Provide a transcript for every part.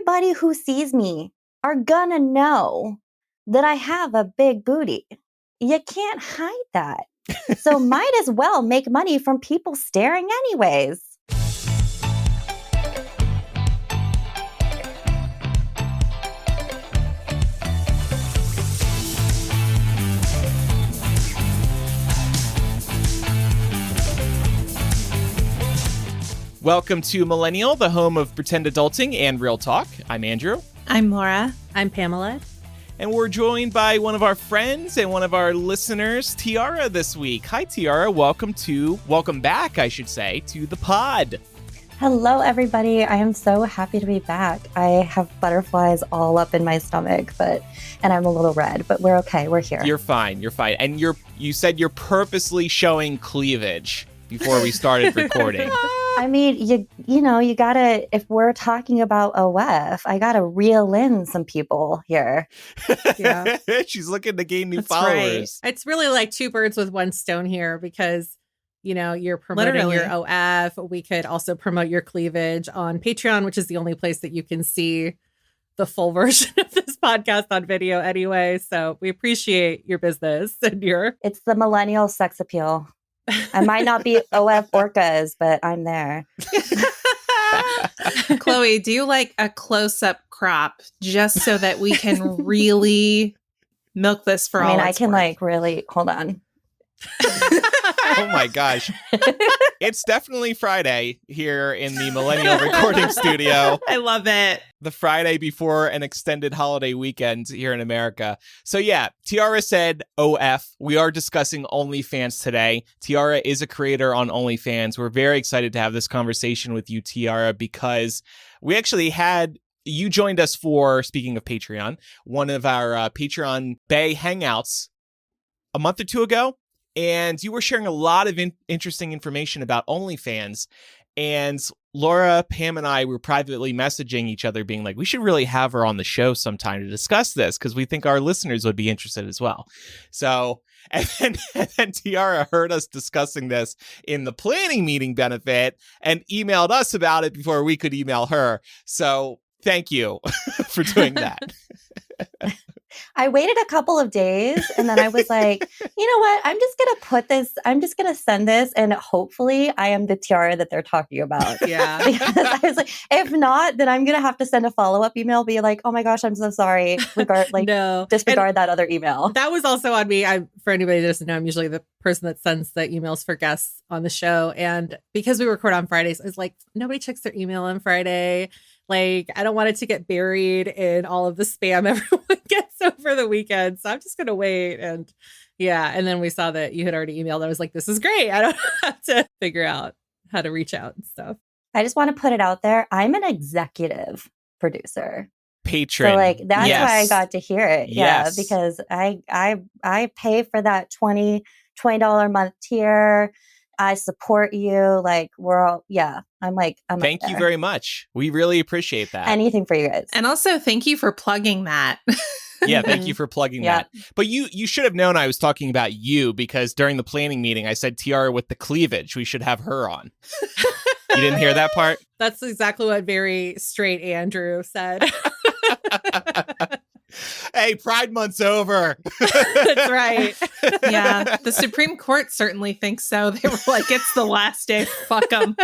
everybody who sees me are gonna know that I have a big booty. You can't hide that. So might as well make money from people staring anyways. Welcome to Millennial, the home of pretend adulting and real talk. I'm Andrew. I'm Laura. I'm Pamela. And we're joined by one of our friends and one of our listeners, Tiara, this week. Hi, Tiara. Welcome back, I should say, to the pod. Hello, everybody. I am so happy to be back. I have butterflies all up in my stomach, and I'm a little red, but we're okay. We're here. You're fine. And you said you're purposely showing cleavage before we started recording. I mean, you gotta, if we're talking about OF, I gotta reel in some people here. Yeah. She's looking to gain new That's followers. Right. It's really like two birds with one stone here because, you're promoting your OF. We could also promote your cleavage on Patreon, which is the only place that you can see the full version of this podcast on video anyway. So we appreciate your business and It's the millennial sex appeal. I might not be OF orcas, but I'm there. Chloe, do you like a close-up crop just so that we can really milk this for all I can worth? Really, hold on. Oh my gosh. It's definitely Friday here in the Millennial recording studio. I love it. The Friday before an extended holiday weekend here in America. So yeah, Tiara said OF. We are discussing OnlyFans today. Tiara is a creator on OnlyFans. We're very excited to have this conversation with you, Tiara, because we actually had you joined us for, speaking of Patreon, one of our Patreon Bay Hangouts a month or two ago. And you were sharing a lot of interesting information about OnlyFans. And Laura, Pam, and I were privately messaging each other being like, we should really have her on the show sometime to discuss this because we think our listeners would be interested as well. So, and then Tiara heard us discussing this in the planning meeting benefit and emailed us about it before we could email her. So thank you for doing that. I waited a couple of days and then I was like, you know what? I'm just going to send this and hopefully I am the Tiara that they're talking about. Yeah. Because I was like, if not, then I'm going to have to send a follow-up email, be like, oh my gosh, I'm so sorry. Disregard that other email. That was also on me. For anybody that doesn't know, I'm usually the person that sends the emails for guests on the show. And because we record on Fridays, it's like, nobody checks their email on Friday. Like, I don't want it to get buried in all of the spam everyone gets over the weekend. So I'm just going to wait. And yeah. And then we saw that you had already emailed. I was like, this is great. I don't have to figure out how to reach out and stuff. I just want to put it out there. I'm an executive producer. Patron. So that's yes. why I got to hear it. Yes. Yeah. Because I pay for that $20 a month tier. I support you. I'm thank you very much. We really appreciate that. Anything for you guys. And also thank you for plugging that. Yeah, thank you for plugging that. But you should have known I was talking about you because during the planning meeting, I said Tiara with the cleavage. We should have her on. You didn't hear that part? That's exactly what very straight Andrew said. Hey, Pride Month's over. That's right. Yeah, the Supreme Court certainly thinks so. They were like, it's the last day. Fuck them.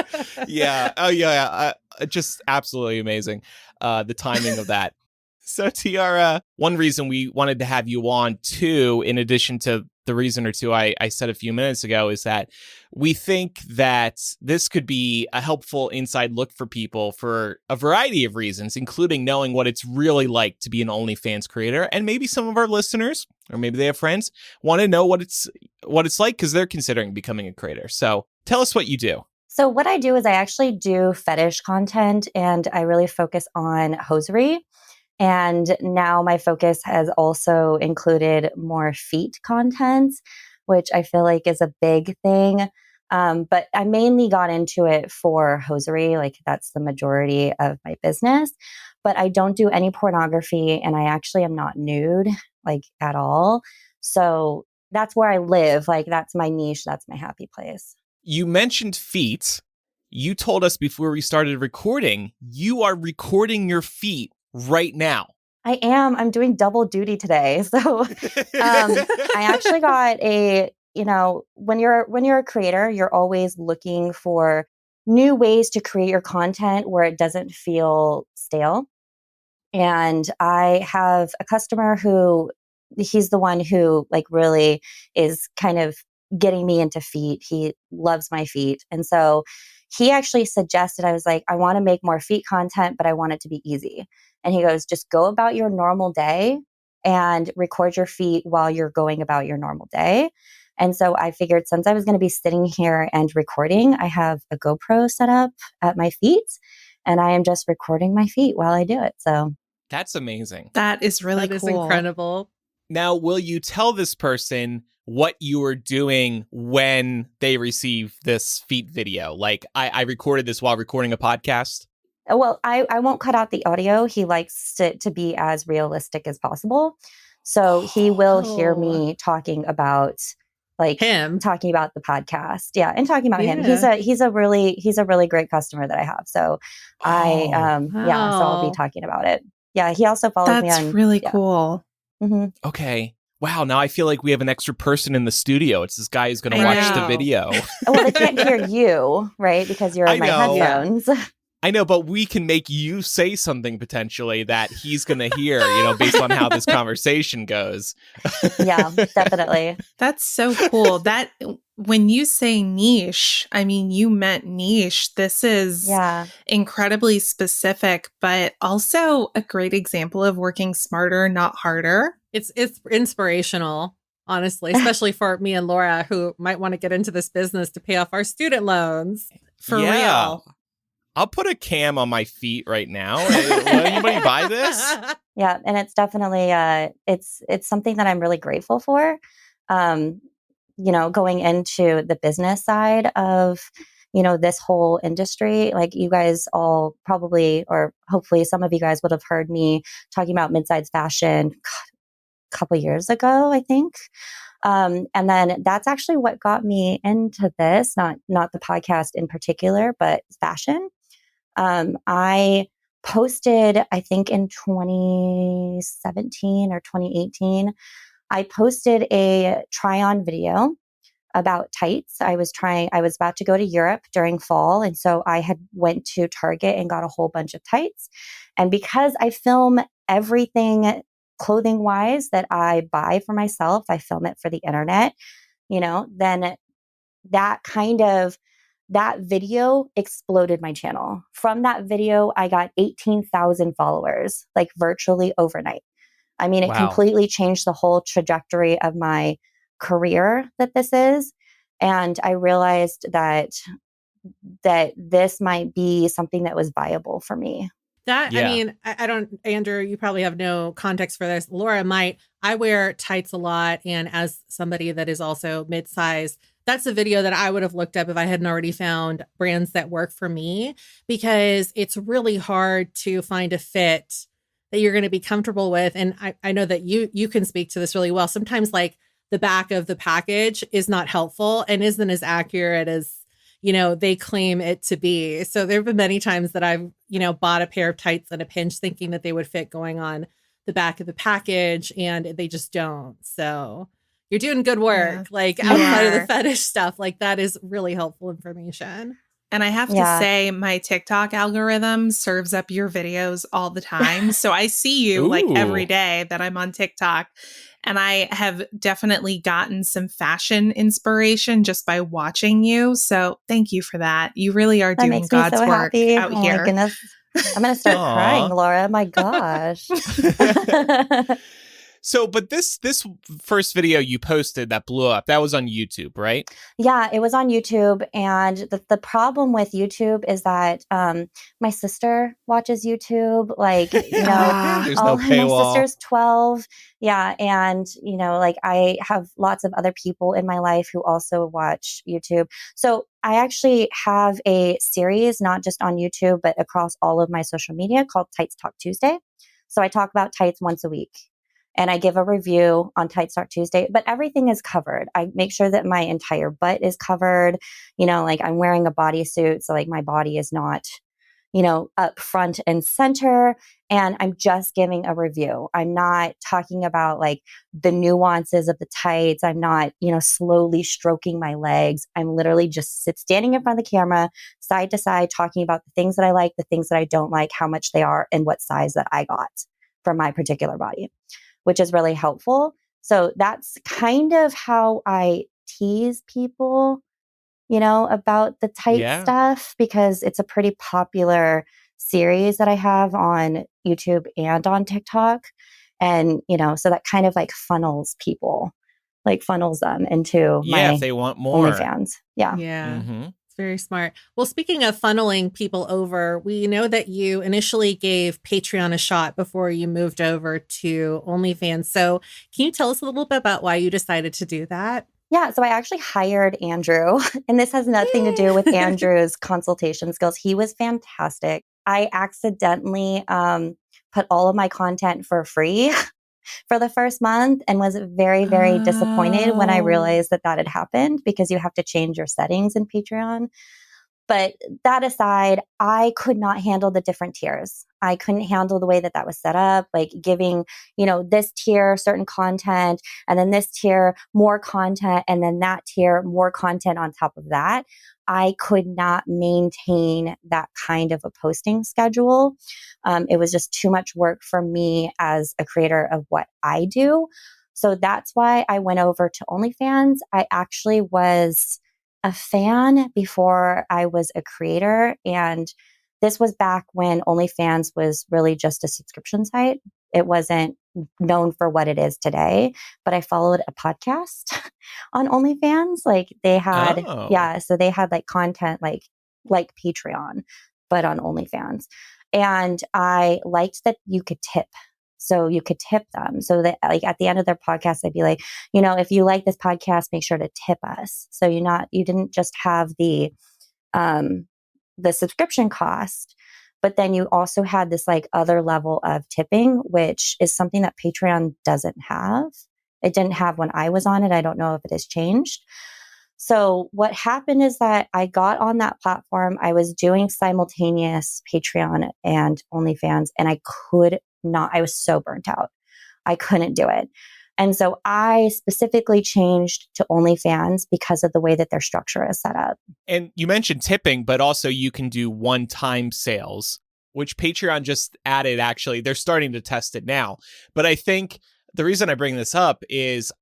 Yeah. Oh, yeah. Just absolutely amazing. The timing of that. So, Tiara, one reason we wanted to have you on, too, in addition to the reason or two I said a few minutes ago, is that we think that this could be a helpful inside look for people for a variety of reasons, including knowing what it's really like to be an OnlyFans creator. And maybe some of our listeners, or maybe they have friends, want to know what it's like because they're considering becoming a creator. So tell us what you do. So what I do is I actually do fetish content and I really focus on hosiery. And now my focus has also included more feet content, which I feel like is a big thing. But I mainly got into it for hosiery, like that's the majority of my business. But I don't do any pornography and I actually am not nude, at all. So that's where I live. That's my niche. That's my happy place. You mentioned feet. you told us before we started recording, you are recording your feet right now. I am. I'm doing double duty today. So I actually got when you're a creator, you're always looking for new ways to create your content where it doesn't feel stale. And I have a customer who he's the one who like really is kind of getting me into feet. He loves my feet. And so he actually suggested, I was like, I want to make more feet content, but I want it to be easy. And he goes, just go about your normal day and record your feet while you're going about your normal day. And so I figured since I was going to be sitting here and recording, I have a GoPro set up at my feet and I am just recording my feet while I do it. So that's amazing. That is really That is cool. incredible. Now, will you tell this person what you are doing when they receive this feet video? Like, I recorded this while recording a podcast. Well, I won't cut out the audio. He likes it to be as realistic as possible. So he will hear me talking about talking about the podcast. Yeah. And talking about him. He's a really great customer that I have. So so I'll be talking about it. Yeah. He also follows me on. That's really cool. Mm-hmm. Okay. Wow. Now I feel like we have an extra person in the studio. It's this guy who's going to watch the video. Well, they can't hear you, right? Because you're in my headphones. I know, but we can make you say something potentially that he's going to hear, based on how this conversation goes. Yeah, definitely. That's so cool. That when you say niche, I mean, you meant niche. This is incredibly specific, but also a great example of working smarter, not harder. It's inspirational, honestly, especially for me and Laura, who might want to get into this business to pay off our student loans. For real. I'll put a cam on my feet right now. Will anybody buy this? Yeah, and it's definitely it's something that I'm really grateful for. Going into the business side of this whole industry, like you guys all probably, or hopefully some of you guys would have heard me talking about mid-size fashion a couple years ago, I think. And then that's actually what got me into this, not the podcast in particular, but fashion. I posted, I think in 2017 or 2018, I posted a try-on video about tights. I was about to go to Europe during fall. And so I had went to Target and got a whole bunch of tights. And because I film everything clothing wise that I buy for myself, I film it for the internet, then that video exploded my channel. From that video, I got 18,000 followers, like virtually overnight. I mean, it completely changed the whole trajectory of my career that this is. And I realized that this might be something that was viable for me. I mean, I don't, Andrew, you probably have no context for this. Laura might. I wear tights a lot. And as somebody that is also mid-size, that's a video that I would have looked up if I hadn't already found brands that work for me, because it's really hard to find a fit that you're going to be comfortable with. And I know that you can speak to this really well. Sometimes like the back of the package is not helpful and isn't as accurate as they claim it to be. So there have been many times that I've, bought a pair of tights at a pinch thinking that they would fit going on the back of the package, and they just don't. So you're doing good work, like outside of the fetish stuff. Like that is really helpful information. And I have to say, my TikTok algorithm serves up your videos all the time. So I see you like every day that I'm on TikTok. And I have definitely gotten some fashion inspiration just by watching you. So thank you for that. You really are doing God's work out here. My goodness. I'm going to start crying, Laura. My gosh. So, but this first video you posted that blew up, that was on YouTube, right? Yeah, it was on YouTube. And the problem with YouTube is that my sister watches YouTube. Like, there's no paywall. My sister's 12. Yeah. And, I have lots of other people in my life who also watch YouTube. So I actually have a series, not just on YouTube, but across all of my social media called Tights Talk Tuesday. So I talk about tights once a week. and I give a review on Tight Start Tuesday, but everything is covered. I make sure that my entire butt is covered. Like I'm wearing a bodysuit, so like my body is not, up front and center. And I'm just giving a review. I'm not talking about like the nuances of the tights. I'm not, slowly stroking my legs. I'm literally just standing in front of the camera, side to side, talking about the things that I like, the things that I don't like, how much they are, and what size that I got for my particular body, which is really helpful. So that's kind of how I tease people, about the tight Yeah. stuff, because it's a pretty popular series that I have on YouTube and on TikTok. And, so that kind of like funnels people, like funnels them into Yeah, if my they want more. OnlyFans. Yeah. Yeah. Mm-hmm. It's very smart. Well, speaking of funneling people over, we know that you initially gave Patreon a shot before you moved over to OnlyFans. So can you tell us a little bit about why you decided to do that? Yeah, so I actually hired Andrew, and this has nothing to do with Yay! Andrew's consultation skills. He was fantastic. I accidentally put all of my content for free for the first month and was very, very disappointed when I Oh. realized that had happened, because you have to change your settings in Patreon. But that aside, I could not handle the different tiers. I couldn't handle the way that was set up, like giving, this tier certain content, and then this tier more content, and then that tier more content on top of that. I could not maintain that kind of a posting schedule. It was just too much work for me as a creator of what I do. So that's why I went over to OnlyFans. I actually was a fan before I was a creator. And this was back when OnlyFans was really just a subscription site. It wasn't known for what it is today, but I followed a podcast on OnlyFans. Like they had, Oh. yeah, so they had like content like Patreon, but on OnlyFans. And I liked that you could tip. So you could tip them. So that like at the end of their podcast, they'd be like, if you like this podcast, make sure to tip us. So you didn't just have um, the subscription cost, but then you also had this like other level of tipping, which is something that Patreon doesn't have. It didn't have when I was on it. I don't know if it has changed. So what happened is that I got on that platform. I was doing simultaneous Patreon and OnlyFans, and I could not, I was so burnt out. I couldn't do it. And so I specifically changed to OnlyFans because of the way that their structure is set up. And you mentioned tipping, but also you can do one-time sales, which Patreon just added. Actually, they're starting to test it now. But I think the reason I bring this up is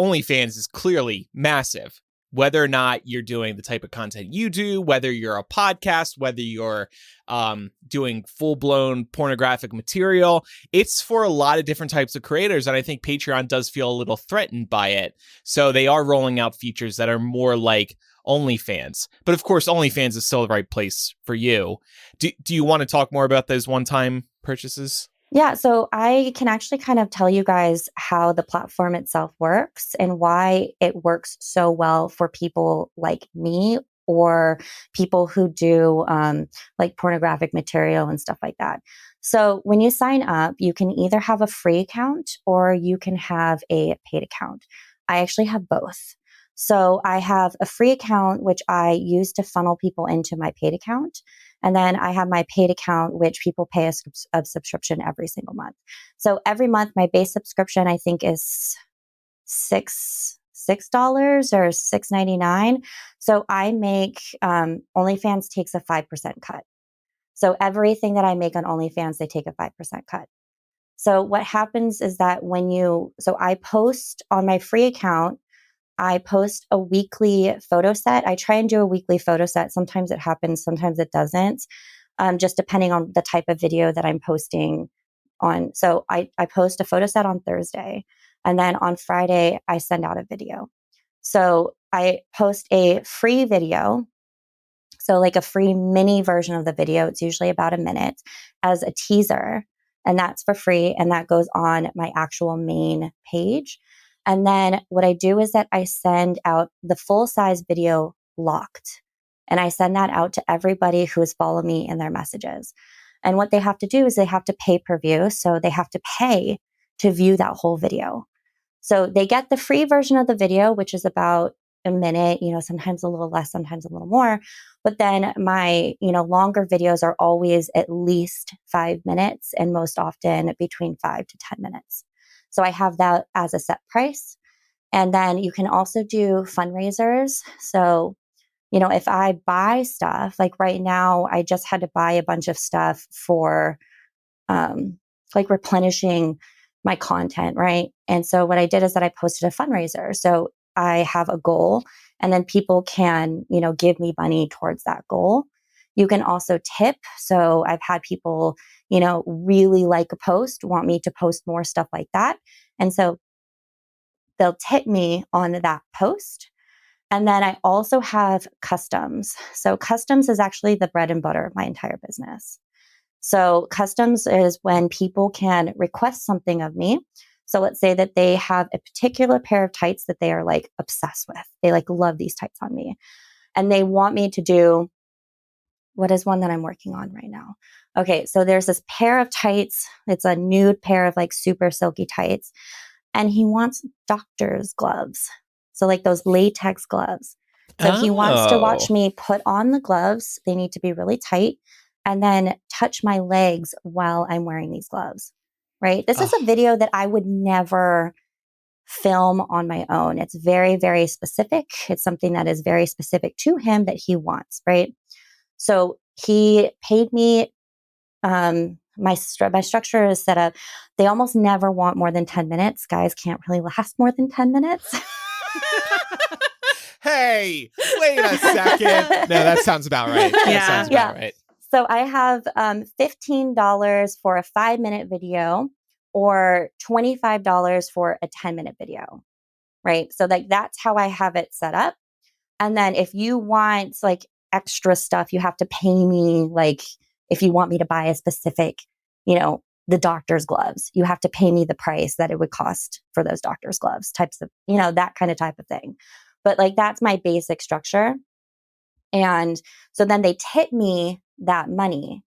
OnlyFans is clearly massive. Whether or not you're doing the type of content you do, whether you're a podcast, whether you're doing full-blown pornographic material, it's for a lot of different types of creators. And I think Patreon does feel a little threatened by it. So they are rolling out features that are more like OnlyFans. But of course, OnlyFans is still the right place for you. Do you want to talk more about those one-time purchases? Yeah, so I can actually kind of tell you guys how the platform itself works and why it works so well for people like me or people who do like pornographic material and stuff like that. So when you sign up, you can either have a free account or you can have a paid account. I actually have both. So I have a free account, which I use to funnel people into my paid account. And then I have my paid account, which people pay a subscription every single month. So every month, my base subscription, I think, is $6 or $6.99. So I make OnlyFans takes a 5% cut. So everything that I make on OnlyFans, they take a 5% cut. So what happens is that so I post on my free account, I post a weekly photo set. I try and do a weekly photo set. Sometimes it happens, sometimes it doesn't, just depending on the type of video that I'm posting on. So I post a photo set on Thursday, and then on Friday, I send out a video. So I post a free video. So like a free mini version of the video. It's usually about a minute as a teaser, and that's for free. And that goes on my actual main page. And then what I do is that I send out the full size video locked. And I send that out to everybody who has followed me in their messages. And what they have to do is they have to pay per view. So they have to pay to view that whole video. So they get the free version of the video, which is about a minute, sometimes a little less, sometimes a little more. But then my, longer videos are always at least 5 minutes and most often between 5 to 10 minutes. So I have that as a set price. And then you can also do fundraisers. So, if I buy stuff, like right now, I just had to buy a bunch of stuff for like replenishing my content, right? And so what I did is that I posted a fundraiser. So I have a goal and then people can, give me money towards that goal. You can also tip. So I've had people, really like a post, want me to post more stuff like that. And so they'll tip me on that post. And then I also have customs. So customs is actually the bread and butter of my entire business. So customs is when people can request something of me. So let's say that they have a particular pair of tights that they are like obsessed with. They like love these tights on me. And they want me to do what is one that I'm working on right now. Okay, so there's this pair of tights. It's a nude pair of like super silky tights. And he wants doctor's gloves. So like those latex gloves. So he wants to watch me put on the gloves. They need to be really tight. And then touch my legs while I'm wearing these gloves, right? This is a video that I would never film on my own. It's very, very specific. It's something that is very specific to him that he wants, right? So he paid me, my structure is set up. They almost never want more than 10 minutes. Guys can't really last more than 10 minutes. Hey, wait a second. No, that sounds about right. That sounds about right. So I have $15 for a 5-minute video or $25 for a 10-minute video, right? So like that's how I have it set up. And then if you want like extra stuff, you have to pay me. Like if you want me to buy a specific, the doctor's gloves, you have to pay me the price that it would cost for those doctor's gloves, types of, that kind of type of thing. But like that's my basic structure. And so then they tip me that money.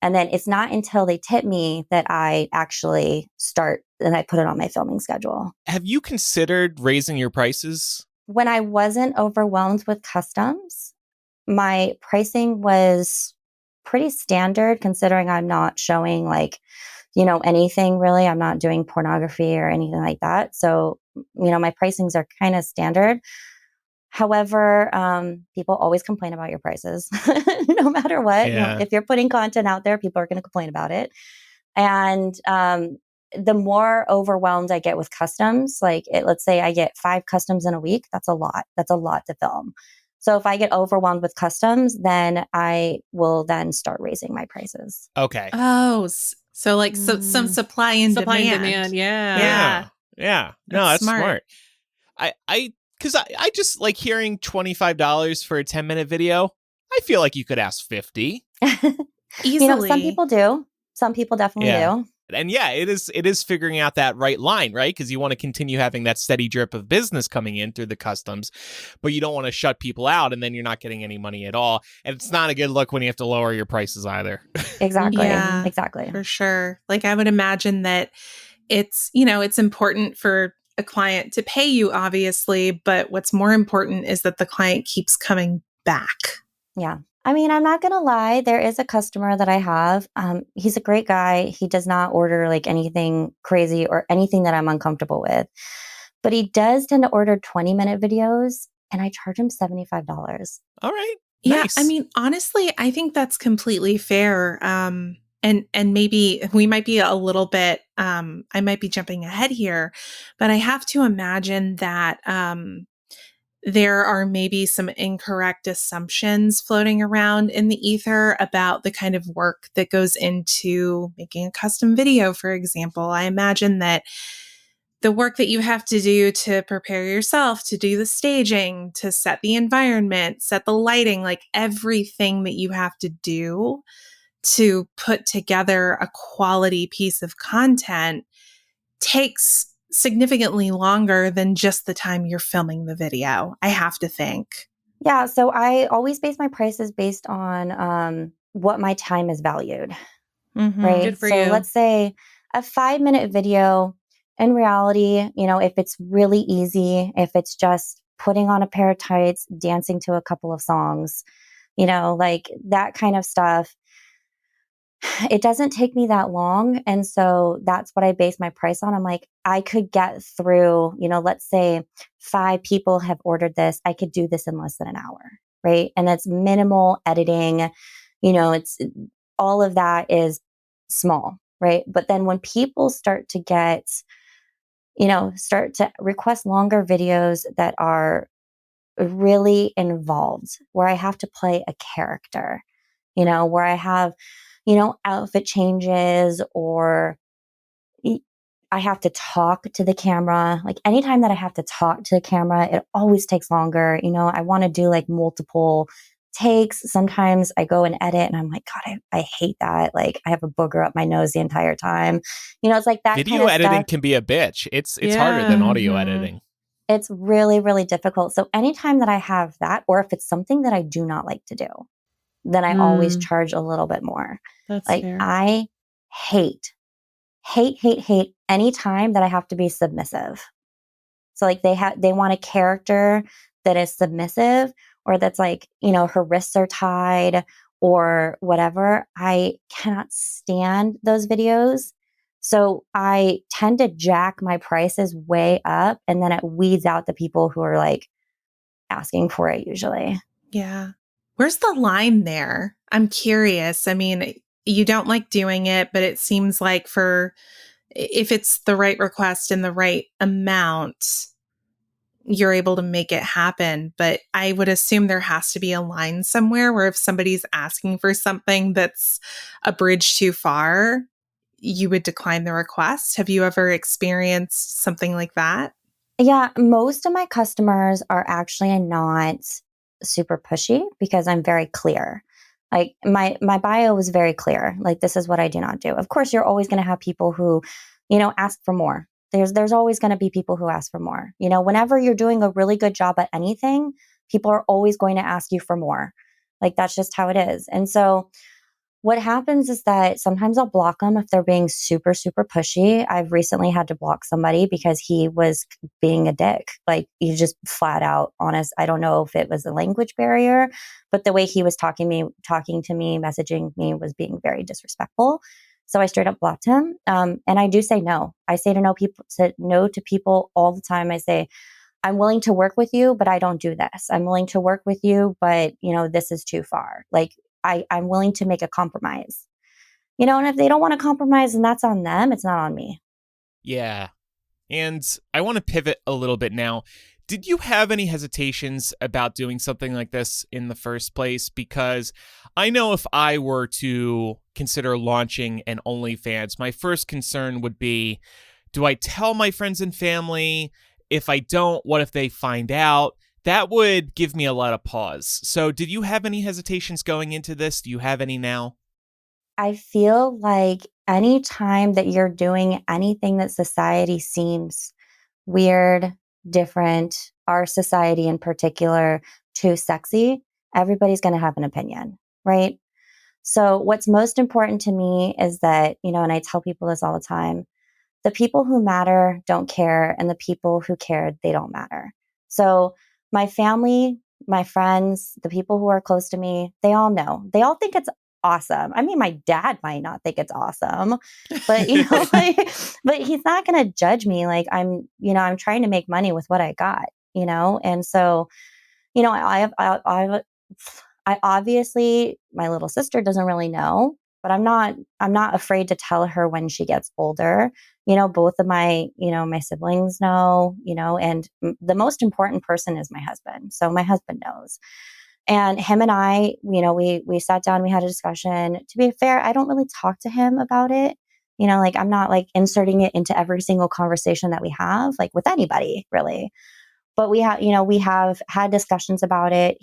And then it's not until they tip me that I actually start and I put it on my filming schedule. Have you considered raising your prices? When I wasn't overwhelmed with customs, my pricing was pretty standard considering I'm not showing like, anything really. I'm not doing pornography or anything like that. So, my pricings are kind of standard. However, people always complain about your prices, no matter what. Yeah. If you're putting content out there, people are going to complain about it. And the more overwhelmed I get with customs, like let's say I get 5 customs in a week, that's a lot. That's a lot to film. So if I get overwhelmed with customs, then I will then start raising my prices. Okay. Oh, so like some supply and demand. Yeah. Yeah. No, that's smart. Because I just like hearing $25 for a 10-minute video. I feel like you could ask 50. Easily. Some people do. Some people definitely do. And yeah, it is figuring out that right line, right? Because you want to continue having that steady drip of business coming in through the customs, but you don't want to shut people out and then you're not getting any money at all. And it's not a good look when you have to lower your prices either. Exactly. Yeah, Exactly. For sure. Like I would imagine that it's important for a client to pay you, obviously, but what's more important is that the client keeps coming back. Yeah. I mean, I'm not going to lie. There is a customer that I have. He's a great guy. He does not order like anything crazy or anything that I'm uncomfortable with, but he does tend to order 20-minute videos and I charge him $75. All right. Yeah. Nice. I mean, honestly, I think that's completely fair. And maybe we might be a little bit, I might be jumping ahead here, but I have to imagine that there are maybe some incorrect assumptions floating around in the ether about the kind of work that goes into making a custom video, for example. I imagine that the work that you have to do to prepare yourself, to do the staging, to set the environment, set the lighting, like everything that you have to do to put together a quality piece of content takes significantly longer than just the time you're filming the video, I have to think. Yeah. So I always base my prices based on what my time is valued. Mm-hmm. Right. Good for so you. let's say a 5-minute video, in reality, if it's really easy, if it's just putting on a pair of tights, dancing to a couple of songs, like that kind of stuff, it doesn't take me that long. And so that's what I base my price on. I'm like, I could get through, let's say 5 people have ordered this. I could do this in less than an hour. Right. And it's minimal editing, it's all of that is small. Right. But then when people start to start to request longer videos that are really involved, where I have to play a character, where I have, outfit changes or I have to talk to the camera. Like anytime that I have to talk to the camera, it always takes longer. I want to do like multiple takes. Sometimes I go and edit and I'm like, God, I hate that. Like I have a booger up my nose the entire time. It's like that kind Video of editing stuff. can be a bitch. It's harder Yeah. than audio Mhm. editing. It's really, really difficult. So anytime that I have that, or if it's something that I do not like to do, then I always charge a little bit more. That's Like fair. I hate any time that I have to be submissive. So like they want a character that is submissive or that's like, her wrists are tied or whatever. I cannot stand those videos. So I tend to jack my prices way up and then it weeds out the people who are like asking for it usually. Yeah. Where's the line there? I'm curious. I mean, you don't like doing it, but it seems like if it's the right request and the right amount, you're able to make it happen. But I would assume there has to be a line somewhere where if somebody's asking for something that's a bridge too far, you would decline the request. Have you ever experienced something like that? Yeah, most of my customers are actually not super pushy because I'm very clear. Like my bio was very clear. Like this is what I do not do. Of course, you're always going to have people who, ask for more. There's always going to be people who ask for more. Whenever you're doing a really good job at anything, people are always going to ask you for more. Like that's just how it is. And so what happens is that sometimes I'll block them if they're being super, super pushy. I've recently had to block somebody because he was being a dick. Like he's just flat out honest. I don't know if it was a language barrier, but the way he was talking to me, messaging me was being very disrespectful. So I straight up blocked him. And I do say no. I say no to people all the time. I say, I'm willing to work with you, but I don't do this. I'm willing to work with you, but this is too far. Like I'm willing to make a compromise. And if they don't want to compromise, then that's on them. It's not on me. Yeah. And I want to pivot a little bit now. Did you have any hesitations about doing something like this in the first place? Because I know if I were to consider launching an OnlyFans, my first concern would be, do I tell my friends and family? If I don't, what if they find out? That would give me a lot of pause. So did you have any hesitations going into this? Do you have any now? I feel like anytime that you're doing anything that society seems weird, different, our society in particular, too sexy, everybody's going to have an opinion, right? So what's most important to me is that, and I tell people this all the time, the people who matter don't care, and the people who care, they don't matter. So my family, my friends, the people who are close to me, they all know. They all think it's awesome. I mean, my dad might not think it's awesome, but like, but he's not going to judge me. Like I'm trying to make money with what I got, and so, I obviously, my little sister doesn't really know, but I'm not afraid to tell her when she gets older. Both of my siblings know, and the most important person is my husband. So my husband knows. And him and I, we sat down, we had a discussion. To be fair, I don't really talk to him about it. Like I'm not like inserting it into every single conversation that we have, like with anybody really. But we have had discussions about it.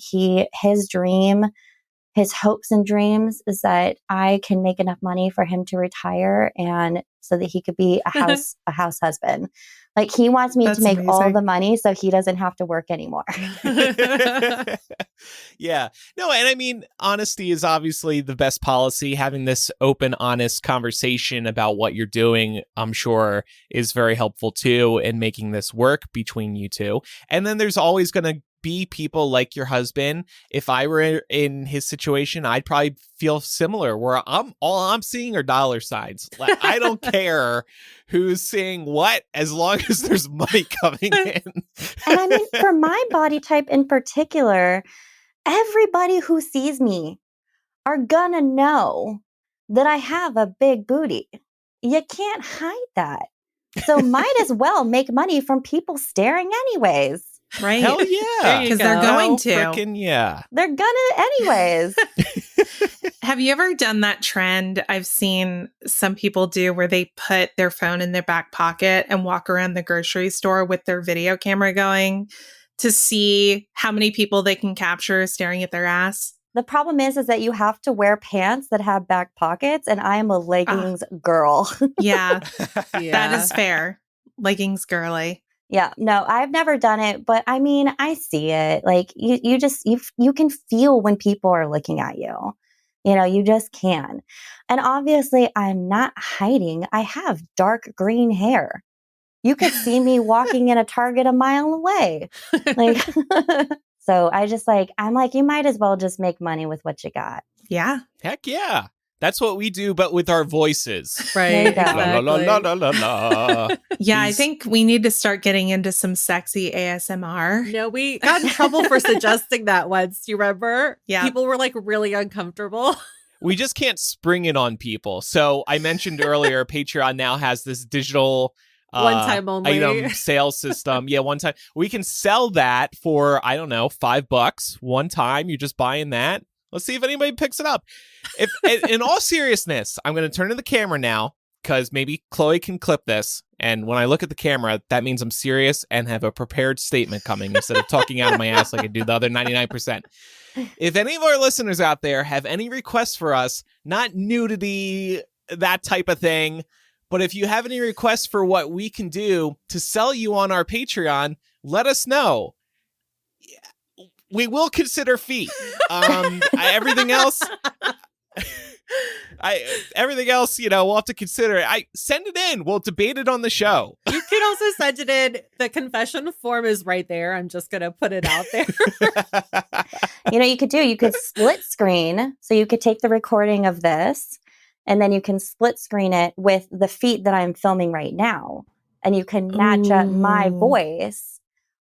His dream his hopes and dreams is that I can make enough money for him to retire and so that he could be a house husband. Like he wants me to That's make all amazing. the money so he doesn't have to work anymore. Yeah. No, and I mean, honesty is obviously the best policy. Having this open, honest conversation about what you're doing, I'm sure, is very helpful too in making this work between you two. And then there's always going to be people like your husband. If I were in his situation, I'd probably feel similar, where all I'm seeing are dollar signs. Like, I don't care who's seeing what, as long as there's money coming in. And I mean, for my body type in particular, everybody who sees me are gonna know that I have a big booty. You can't hide that. So might as well make money from people staring anyways. Right. Hell yeah. There you Because they're go. going to. Freaking yeah. They're gonna anyways. Have you ever done that trend I've seen some people do where they put their phone in their back pocket and walk around the grocery store with their video camera going to see how many people they can capture staring at their ass? The problem is that you have to wear pants that have back pockets, and I am a leggings girl. Yeah, Yeah. that is fair. Leggings girly. Yeah, no, I've never done it, but I mean, I see it. Like you can feel when people are looking at you. You know, you just can. And obviously, I'm not hiding. I have dark green hair. You could see me walking in a Target a mile away. Like so I'm like, you might as well just make money with what you got. Yeah. Heck yeah. That's what we do, but with our voices. Right. There you go. La la la la la la la. Yeah, I These- think we need to start getting into some sexy ASMR. No, we got in trouble for suggesting that once. You remember? Yeah. People were like really uncomfortable. We just can't spring it on people. So I mentioned earlier, Patreon now has this digital One time only. item sales system. Yeah, one time. We can sell that for, I don't know, $5 one time. You're just buying that. Let's see if anybody picks it up. If in all seriousness, I'm going to turn to the camera now because maybe Chloe can clip this. And when I look at the camera, that means I'm serious and have a prepared statement coming instead of talking out of my ass like I do the other 99%. If any of our listeners out there have any requests for us, not nudity, that type of thing, but if you have any requests for what we can do to sell you on our Patreon, let us know. We will consider feet. Everything else, we'll have to consider it. Send it in. We'll debate it on the show. You can also send it in. The confession form is right there. I'm just going to put it out there. You could split screen. So you could take the recording of this and then you can split screen it with the feet that I'm filming right now. And you can match up my voice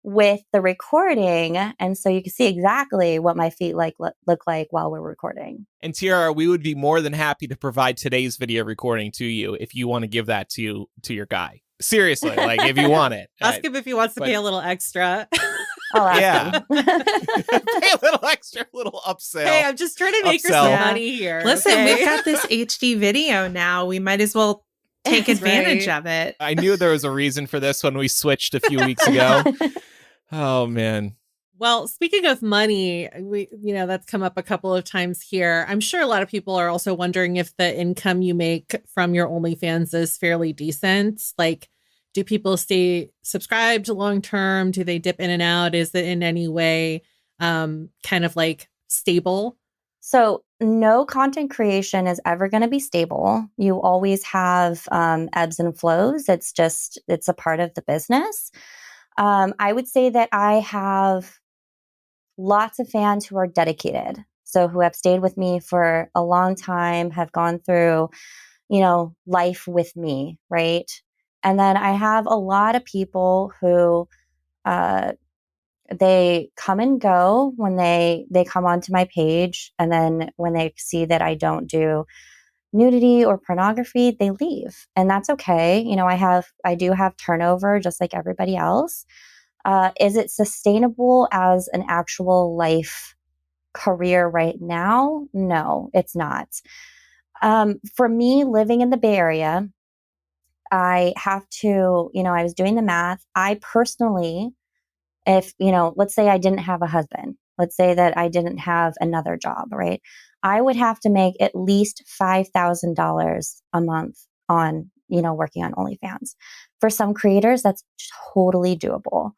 with the recording. And so you can see exactly what my feet look like while we're recording. And Tiara, we would be more than happy to provide today's video recording to you if you want to give that to your guy. Seriously, like if you want it. Ask him if he wants to pay a little extra. I'll ask Yeah. him. Pay a little extra, a little upsell. Hey, I'm just trying to make her Upsell. some Yeah. money here. Listen, okay? we've got this HD video now. We might as well take That's advantage right. of it. I knew there was a reason for this when we switched a few weeks ago. Oh, man. Well, speaking of money, that's come up a couple of times here. I'm sure a lot of people are also wondering if the income you make from your OnlyFans is fairly decent. Like, do people stay subscribed long term? Do they dip in and out? Is it in any way kind of like stable? So no content creation is ever going to be stable. You always have ebbs and flows. It's a part of the business. I would say that I have lots of fans who are dedicated. So who have stayed with me for a long time, have gone through, life with me, right? And then I have a lot of people who they come and go when they come onto my page. And then when they see that I don't do nudity or pornography, they leave. And that's okay. I do have turnover just like everybody else. Is it sustainable as an actual life career right now? No, it's not. For me, living in the Bay Area, I have to, I was doing the math. I personally, if, let's say I didn't have a husband, let's say that I didn't have another job, right? I would have to make at least $5,000 a month on, working on OnlyFans. For some creators, that's totally doable.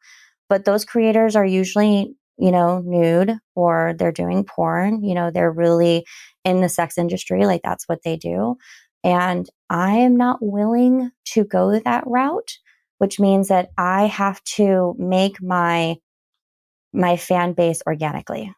But those creators are usually, nude, or they're doing porn, they're really in the sex industry. Like, that's what they do. And I am not willing to go that route, which means that I have to make my fan base organically.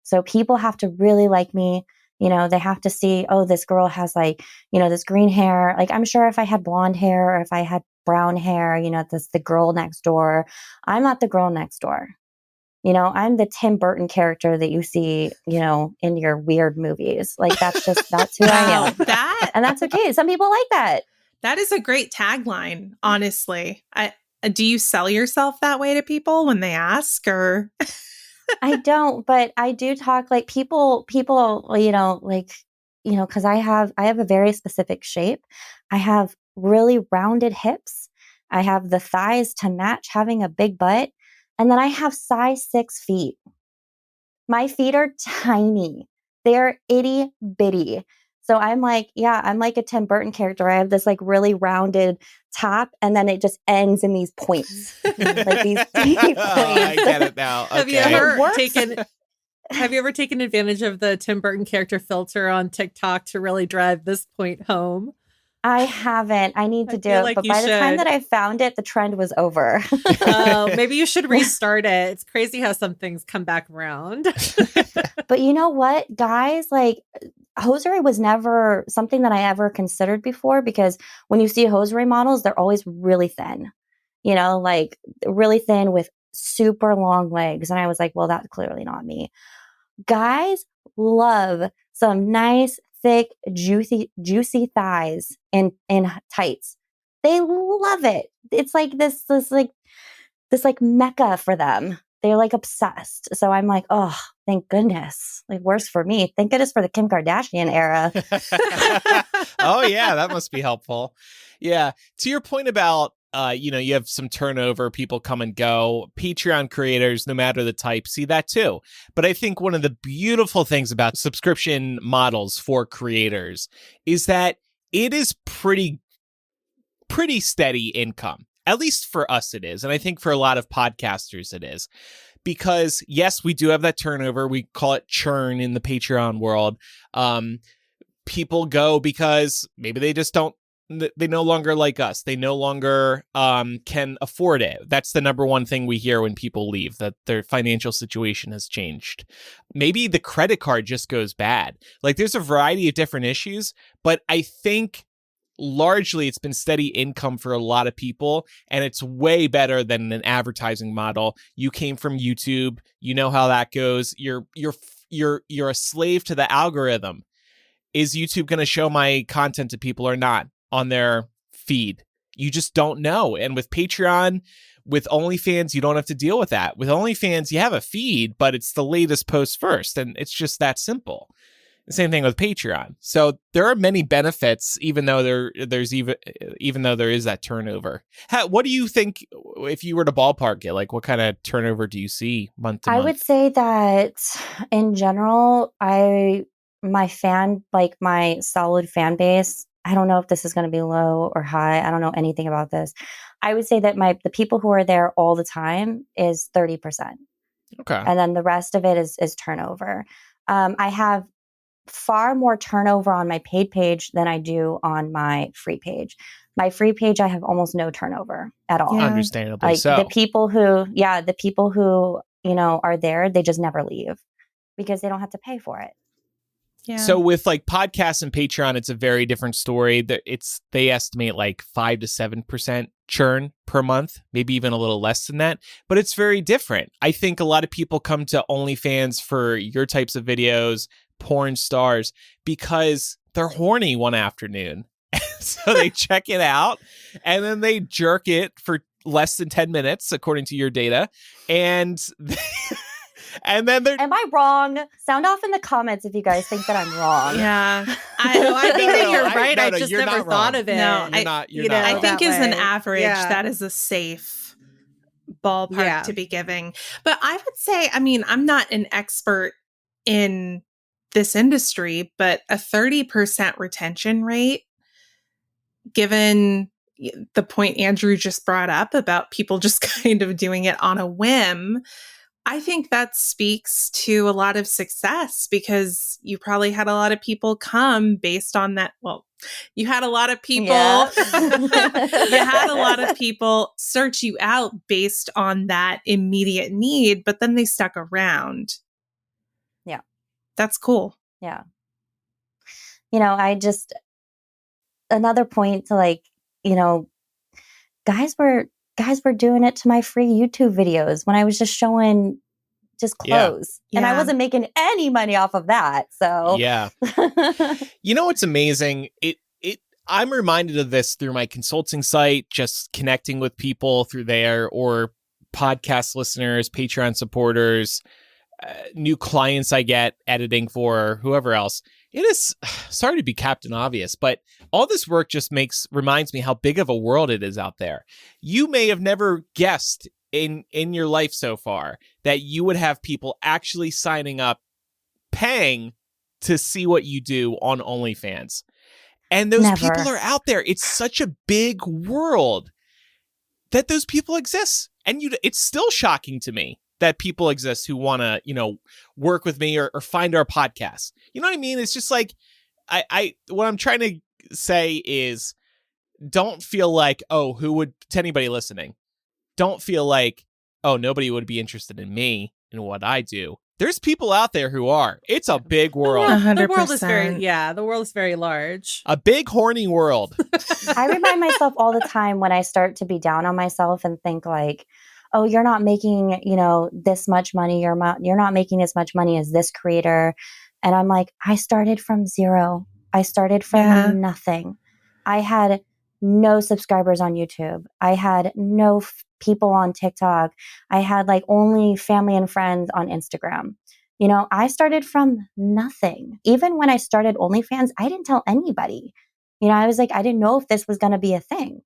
So people have to really like me. They have to see, oh, this girl has like, this green hair. Like, I'm sure if I had blonde hair or if I had brown hair, this the girl next door. I'm not the girl next door. I'm the Tim Burton character that you see, in your weird movies. Like, that's who I am. And that's okay. Some people like that. That is a great tagline, honestly. Do you sell yourself that way to people when they ask, or? I don't, but I do talk, like, people, because I have a very specific shape. I have really rounded hips. I have the thighs to match having a big butt. And then I have size 6 feet. My feet are tiny. They're itty bitty. So I'm like, I'm like a Tim Burton character. I have this like really rounded top, and then it just ends in these points, like these deep points. I get it now. Okay. Have you ever taken advantage of the Tim Burton character filter on TikTok to really drive this point home? I haven't. I need to do it. But by the time that I found it, the trend was over. Maybe you should restart it. It's crazy how some things come back around. But you know what, guys? Like, hosiery was never something that I ever considered before, because when you see hosiery models, they're always really thin, like really thin with super long legs. And I was like, well, that's clearly not me. Guys love some nice, thick, juicy thighs in tights. They love it. It's like this mecca for them. They're like obsessed. So I'm like, oh, thank goodness. Like, worse for me. Thank goodness for the Kim Kardashian era. Oh yeah, that must be helpful. Yeah. To your point about you have some turnover, people come and go. Patreon creators, no matter the type, see that too. But I think one of the beautiful things about subscription models for creators is that it is pretty steady income. At least for us it is. And I think for a lot of podcasters it is. Because yes, we do have that turnover. We call it churn in the Patreon world. People go because maybe they just don't, they no longer like us. They no longer can afford it. That's the number one thing we hear when people leave, that their financial situation has changed. Maybe the credit card just goes bad. Like, there's a variety of different issues, but I think largely it's been steady income for a lot of people, and it's way better than an advertising model. You came from YouTube, you know how that goes. You're a slave to the algorithm. Is YouTube going to show my content to people or not on their feed? You just don't know. And with Patreon, with OnlyFans, you don't have to deal with that. With OnlyFans, you have a feed, but it's the latest post first, and it's just that simple. Same thing with Patreon. So there are many benefits, even though there is that turnover. What do you think, if you were to ballpark it, like what kind of turnover do you see month to month? I would say that in general, my solid fan base, I don't know if this is going to be low or high. I don't know anything about this. I would say that the people who are there all the time is 30%. Okay. And then the rest of it is turnover. I have far more turnover on my paid page than I do on my free page. My free page, I have almost no turnover at all. Yeah. Understandably like, so. The people who, are there, they just never leave because they don't have to pay for it. Yeah. So with like podcasts and Patreon, it's a very different story. They estimate like 5 to 7% churn per month, maybe even a little less than that. But it's very different. I think a lot of people come to OnlyFans for your types of videos, porn stars, because they're horny one afternoon. So they check it out and then they jerk it for less than 10 minutes, according to your data. And and then they're... Am I wrong? Sound off in the comments if you guys think that I'm wrong. Yeah. I think that you're right. I just never thought of it. No, You're not. I think as an average, Yeah. that is a safe ballpark to be giving. But I would say, I mean, I'm not an expert in this industry, but a 30% retention rate, given the point Andrew just brought up about people just kind of doing it on a whim, I think that speaks to a lot of success, because you probably had a lot of people come based on that. Well, you had a lot of people, Yeah. you had a lot of people search you out based on that immediate need, but then they stuck around. Yeah. That's cool. Yeah. Another point to, like, guys were doing it to my free YouTube videos when I was just showing just clothes. And I wasn't making any money off of that. So yeah. You know what's amazing? I'm reminded of this through my consulting site, just connecting with people through there, or podcast listeners, Patreon supporters, new clients I get editing for, whoever else. It is, sorry to be Captain Obvious, but all this work just reminds me how big of a world it is out there. You may have never guessed in your life so far that you would have people actually signing up, paying to see what you do on OnlyFans. And those people are out there. It's such a big world that those people exist. And it's still shocking to me that people exist who want to, work with me or find our podcast. You know what I mean? It's just like, what I'm trying to say is, don't feel like, to anybody listening, don't feel like, nobody would be interested in me and what I do. There's people out there who are. It's a big world. 100%. The world is very large. A big horny world. I remind myself all the time when I start to be down on myself and think like, oh, you're not making, this much money. You're not making as much money as this creator. And I'm like, I started from zero. I started from nothing. I had no subscribers on YouTube. I had no people on TikTok. I had like only family and friends on Instagram. I started from nothing. Even when I started OnlyFans, I didn't tell anybody. I was like, I didn't know if this was going to be a thing.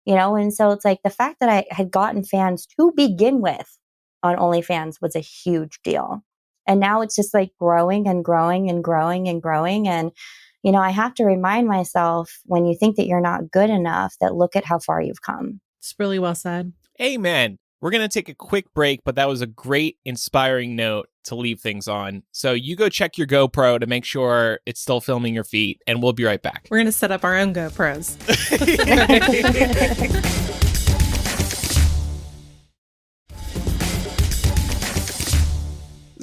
And so it's like the fact that I had gotten fans to begin with on OnlyFans was a huge deal. And now it's just like growing and growing and growing and growing. And, I have to remind myself, when you think that you're not good enough, that look at how far you've come. It's really well said. Amen. We're going to take a quick break, but that was a great, inspiring note to leave things on. So you go check your GoPro to make sure it's still filming your feet, and we'll be right back. We're going to set up our own GoPros.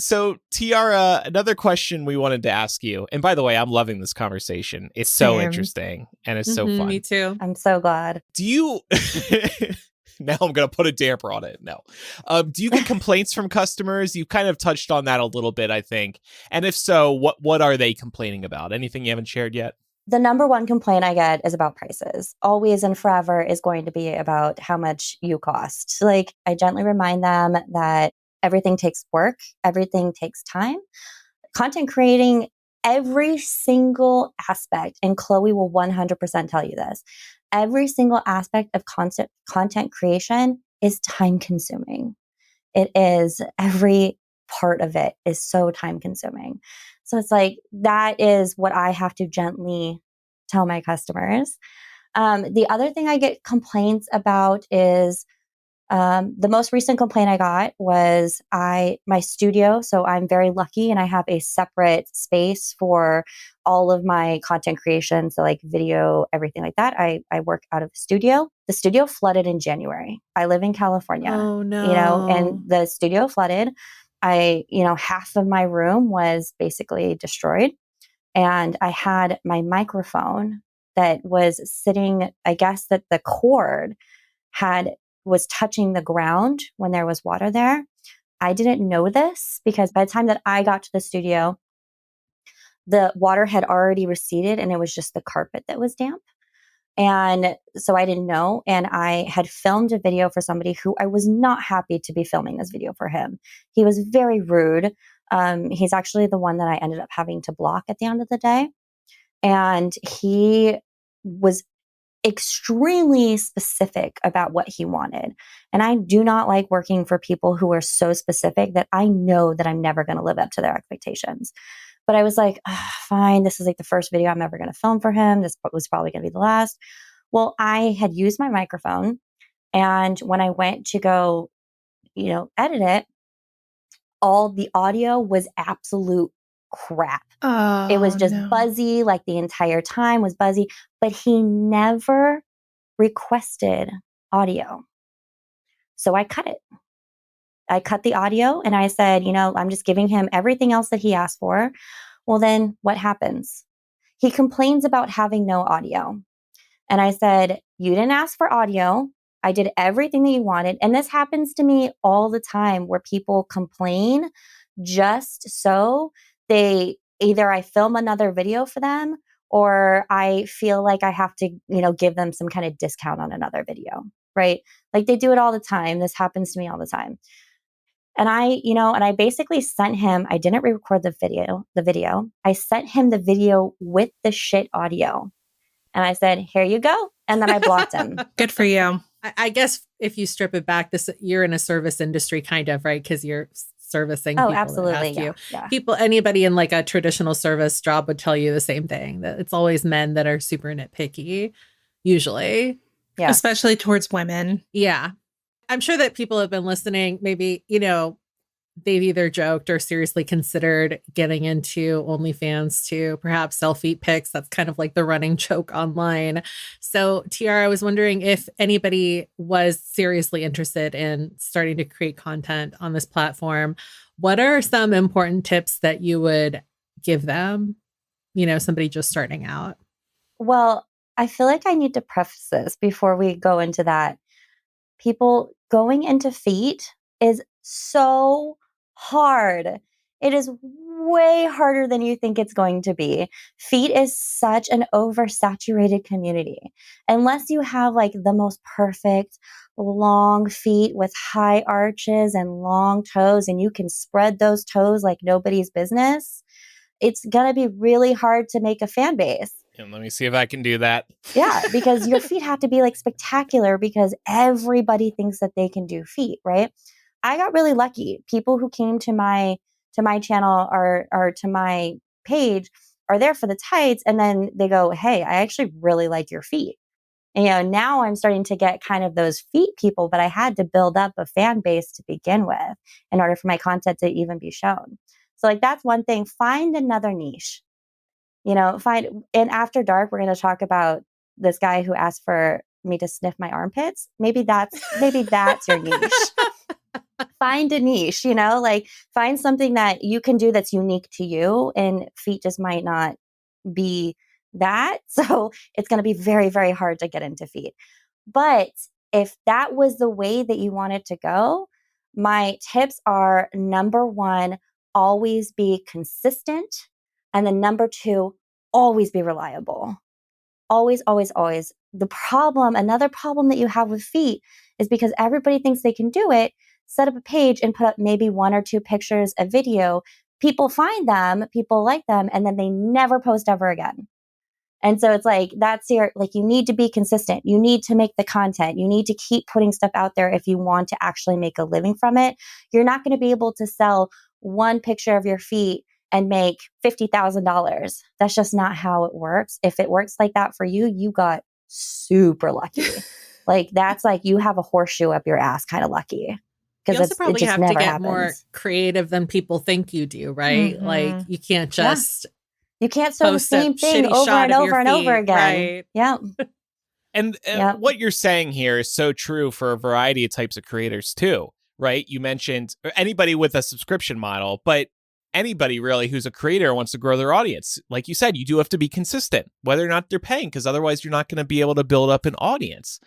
So, Tiara, another question we wanted to ask you. And by the way, I'm loving this conversation. It's so interesting and it's so fun. Me too. I'm so glad. Do you... Now I'm going to put a damper on it. No. Do you get complaints from customers? You kind of touched on that a little bit, I think. And if so, what are they complaining about? Anything you haven't shared yet? The number one complaint I get is about prices. Always and forever is going to be about how much you cost. Like, I gently remind them that everything takes work. Everything takes time. Content creating, every single aspect, and Chloe will 100% tell you this, every single aspect of content creation is time consuming. It is, every part of it is so time consuming. So it's like, that is what I have to gently tell my customers. The other thing I get complaints about is, the most recent complaint I got was my studio. So I'm very lucky and I have a separate space for all of my content creation. So like video, everything like that. I work out of the studio. The studio flooded in January. I live in California. Oh no. And the studio flooded. Half of my room was basically destroyed. And I had my microphone that was sitting, I guess that the cord was touching the ground when there was water there. I didn't know this because by the time that I got to the studio, the water had already receded and it was just the carpet that was damp. And so I didn't know. And I had filmed a video for somebody who I was not happy to be filming this video for him. He was very rude. He's actually the one that I ended up having to block at the end of the day. And he was extremely specific about what he wanted. And I do not like working for people who are so specific that I know that I'm never going to live up to their expectations. But I was like, fine, this is like the first video I'm ever going to film for him. This was probably going to be the last. Well, I had used my microphone. And when I went to go, edit it, all the audio was absolute crap. It was just buzzy, like the entire time was buzzy, but he never requested audio. So I cut it. I cut the audio and I said, I'm just giving him everything else that he asked for. Well, then what happens? He complains about having no audio. And I said, you didn't ask for audio. I did everything that you wanted. And this happens to me all the time where people complain just so either I film another video for them or I feel like I have to, give them some kind of discount on another video, right? Like they do it all the time. This happens to me all the time. And I basically sent him, I didn't re-record the video. I sent him the video with the shit audio. And I said, here you go. And then I blocked him. Good for you. I guess if you strip it back, you're in a service industry kind of, right? Because you're servicing people. Oh, absolutely. That ask Yeah. People, anybody in like a traditional service job would tell you the same thing, that it's always men that are super nitpicky, usually. Yeah. Especially towards women. Yeah. I'm sure that people have been listening. Maybe, they've either joked or seriously considered getting into OnlyFans to perhaps sell feet pics. That's kind of like the running joke online. So, Tiara, I was wondering if anybody was seriously interested in starting to create content on this platform. What are some important tips that you would give them? Somebody just starting out. Well, I feel like I need to preface this before we go into that. People going into feet is so hard. It is way harder than you think it's going to be. Feet is such an oversaturated community. Unless you have like the most perfect long feet with high arches and long toes, and you can spread those toes like nobody's business, it's going to be really hard to make a fan base. And let me see if I can do that. Yeah, because your feet have to be like spectacular because everybody thinks that they can do feet, right? I got really lucky. People who came to my channel or to my page are there for the tights, and then they go, "Hey, I actually really like your feet." And now I'm starting to get kind of those feet people, but I had to build up a fan base to begin with in order for my content to even be shown. So like that's one thing. Find another niche. In After Dark, we're going to talk about this guy who asked for me to sniff my armpits. Maybe that's your niche. Find a niche, find something that you can do that's unique to you, and feet just might not be that. So it's going to be very, very hard to get into feet. But if that was the way that you wanted to go, my tips are, number one, always be consistent. And then number two, always be reliable. Always, always, always. Another problem that you have with feet is because everybody thinks they can do it, set up a page and put up maybe one or two pictures, a video. People find them, people like them, and then they never post ever again. And so it's like, you need to be consistent. You need to make the content. You need to keep putting stuff out there if you want to actually make a living from it. You're not going to be able to sell one picture of your feet and make $50,000. That's just not how it works. If it works like that for you, you got super lucky. Like that's like you have a horseshoe up your ass kind of lucky. You also probably have to get happens. more creative than people think you do, right? Mm-hmm. Like you can't just you can't show the same thing over and over and over again. Right. Yeah. And what you're saying here is so true for a variety of types of creators too, right? You mentioned anybody with a subscription model, but anybody really who's a creator wants to grow their audience. Like you said, you do have to be consistent, whether or not they're paying, because otherwise you're not going to be able to build up an audience.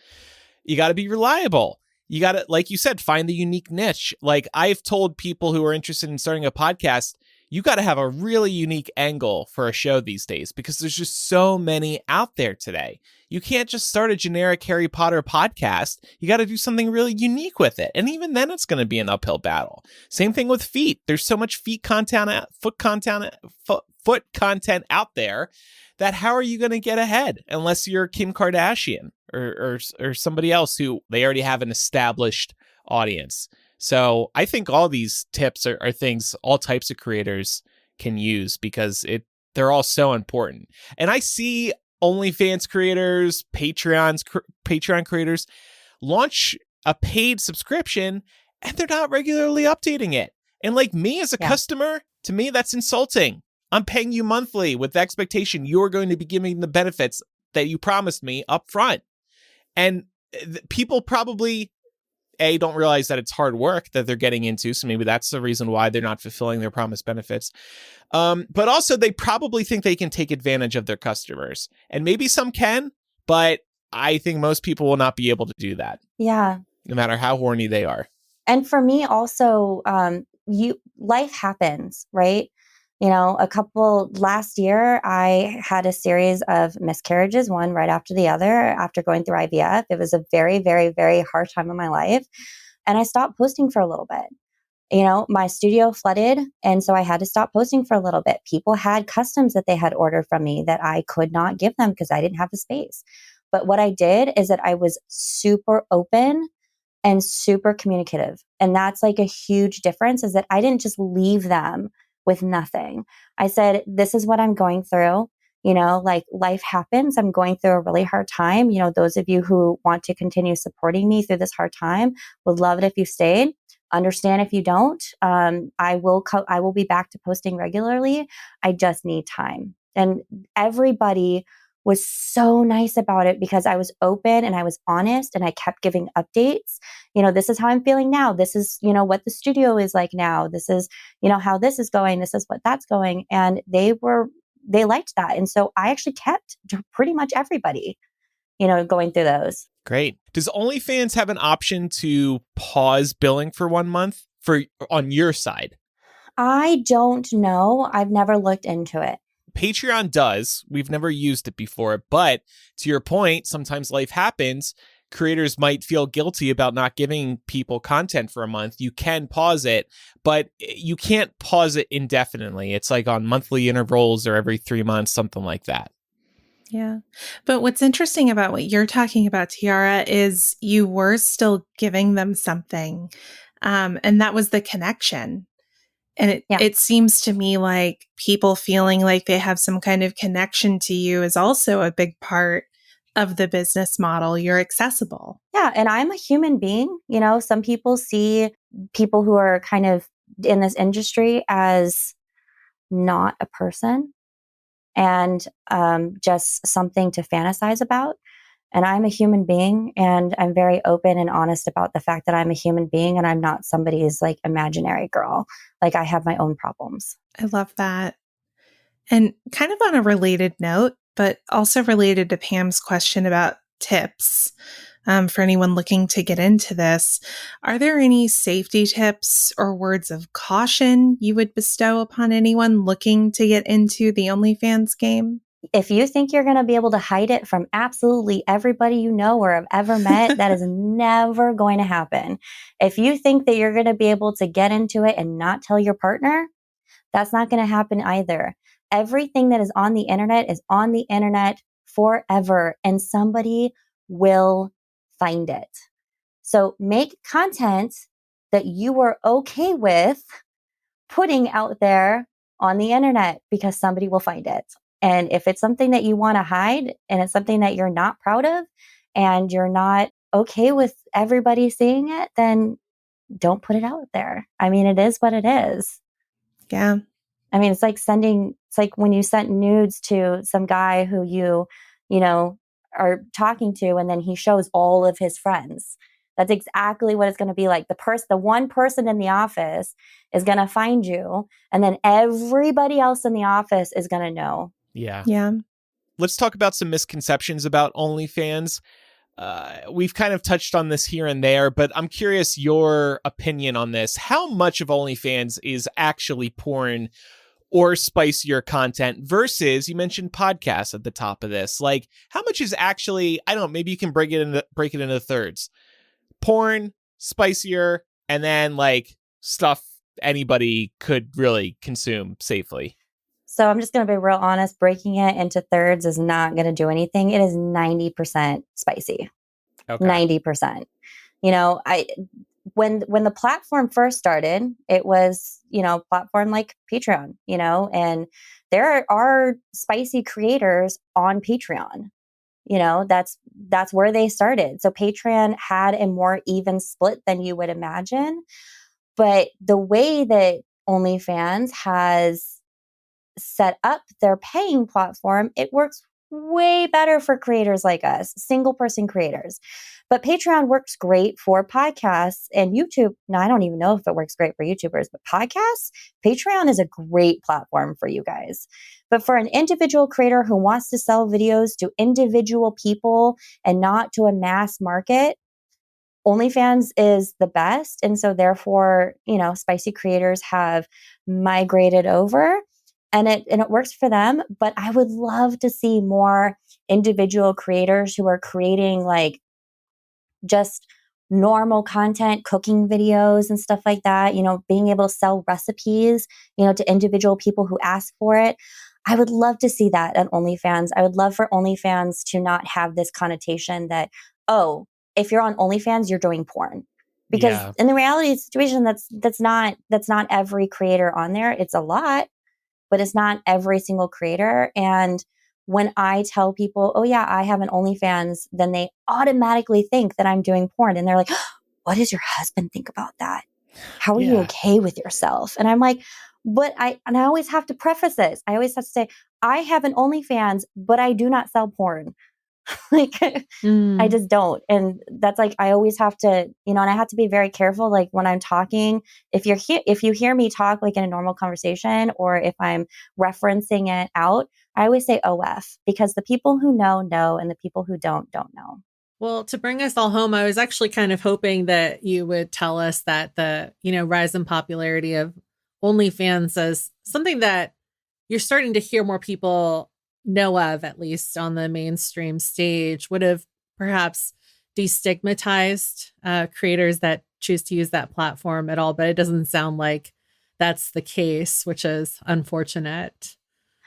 You got to be reliable. You got to, like you said, find the unique niche. Like I've told people who are interested in starting a podcast, you got to have a really unique angle for a show these days because there's just so many out there today. You can't just start a generic Harry Potter podcast. You got to do something really unique with it. And even then it's going to be an uphill battle. Same thing with feet. There's so much foot content foot content out there, that how are you going to get ahead unless you're Kim Kardashian or somebody else who they already have an established audience. So I think all these tips are things all types of creators can use because they're all so important. And I see OnlyFans creators, Patreon creators launch a paid subscription and they're not regularly updating it. And like me as a customer, to me, that's insulting. I'm paying you monthly with the expectation you're going to be giving the benefits that you promised me up front. And people probably, don't realize that it's hard work that they're getting into. So maybe that's the reason why they're not fulfilling their promised benefits. But also they probably think they can take advantage of their customers. And maybe some can, but I think most people will not be able to do that. Yeah. No matter how horny they are. And for me also, life happens, right? Last year, I had a series of miscarriages, one right after the other, after going through IVF. It was a very, very, very hard time in my life. And I stopped posting for a little bit. My studio flooded. And so I had to stop posting for a little bit. People had customs that they had ordered from me that I could not give them because I didn't have the space. But what I did is that I was super open and super communicative. And that's like a huge difference, is that I didn't just leave them with nothing. I said, this is what I'm going through. Like life happens. I'm going through a really hard time. Those of you who want to continue supporting me through this hard time would love it if you stayed. Understand if you don't. I will be back to posting regularly. I just need time. And everybody was so nice about it because I was open and I was honest and I kept giving updates. This is how I'm feeling now. This is, what the studio is like now. This is, how this is going. This is what that's going. And they liked that. And so I actually kept pretty much everybody, going through those. Great. Does OnlyFans have an option to pause billing for 1 month on your side? I don't know. I've never looked into it. Patreon does. We've never used it before, but to your point, sometimes life happens. Creators might feel guilty about not giving people content for a month. You can pause it, but you can't pause it indefinitely. It's like on monthly intervals or every 3 months, something like that. Yeah. But what's interesting about what you're talking about, Tiara, is you were still giving them something. And that was the connection. And it seems to me like people feeling like they have some kind of connection to you is also a big part of the business model. You're accessible. Yeah. And I'm a human being. Some people see people who are kind of in this industry as not a person and just something to fantasize about. And I'm a human being, and I'm very open and honest about the fact that I'm a human being and I'm not somebody's like imaginary girl. Like I have my own problems. I love that. And kind of on a related note, but also related to Pam's question about tips, for anyone looking to get into this, are there any safety tips or words of caution you would bestow upon anyone looking to get into the OnlyFans game? If you think you're going to be able to hide it from absolutely everybody you know or have ever met, that is never going to happen. If you think that you're going to be able to get into it and not tell your partner, that's not going to happen either. Everything that is on the internet is on the internet forever, and somebody will find it. So make content that you are okay with putting out there on the internet because somebody will find it. And if it's something that you want to hide and it's something that you're not proud of and you're not okay with everybody seeing it, then don't put it out there. I mean, it is what it is. Yeah. I mean, it's like when you sent nudes to some guy who you are talking to, and then he shows all of his friends. That's exactly what it's going to be like. The one person in the office is going to find you, and then everybody else in the office is going to know. Yeah. Yeah. Let's talk about some misconceptions about OnlyFans. We've kind of touched on this here and there, but I'm curious your opinion on this. How much of OnlyFans is actually porn or spicier content versus, you mentioned podcasts at the top of this. Like, how much is actually, I don't know, maybe you can break it into thirds. Porn, spicier, and then like stuff anybody could really consume safely. So I'm just going to be real honest. Breaking it into thirds is not going to do anything. It is 90% spicy. Okay. 90%. You know, when the platform first started, it was, you know, platform like Patreon, you know, and there are spicy creators on Patreon. You know, that's where they started. So Patreon had a more even split than you would imagine. But the way that OnlyFans has set up their paying platform, it works way better for creators like us, single person creators. But Patreon works great for podcasts and YouTube. Now, I don't even know if it works great for YouTubers, but podcasts, Patreon is a great platform for you guys. But for an individual creator who wants to sell videos to individual people and not to a mass market, OnlyFans is the best. And so therefore, you know, spicy creators have migrated over and it works for them. But I would love to see more individual creators who are creating like just normal content, cooking videos and stuff like that, you know, being able to sell recipes, you know, to individual people who ask for it. I would love to see that at OnlyFans. I would love for OnlyFans to not have this connotation that, oh, if you're on OnlyFans, you're doing porn. Because Yeah. in the reality situation, that's not every creator on there. It's a lot, but it's not every single creator. And when I tell people, oh yeah, I have an OnlyFans, then they automatically think that I'm doing porn. And they're like, what does your husband think about that? How are you Yeah. okay with yourself? And I'm like, but I always have to preface this. I always have to say, I have an OnlyFans, but I do not sell porn. Like, I just don't. And that's like, I always have to, you know, and I have to be very careful. Like when I'm talking, if you hear me talk like in a normal conversation, or if I'm referencing it out, I always say OF, because the people who know, and the people who don't know. Well, to bring us all home, I was actually kind of hoping that you would tell us that the, you know, rise in popularity of OnlyFans is something that you're starting to hear more people know of, at least on the mainstream stage, would have perhaps destigmatized creators that choose to use that platform at all. But it doesn't sound like that's the case, which is unfortunate.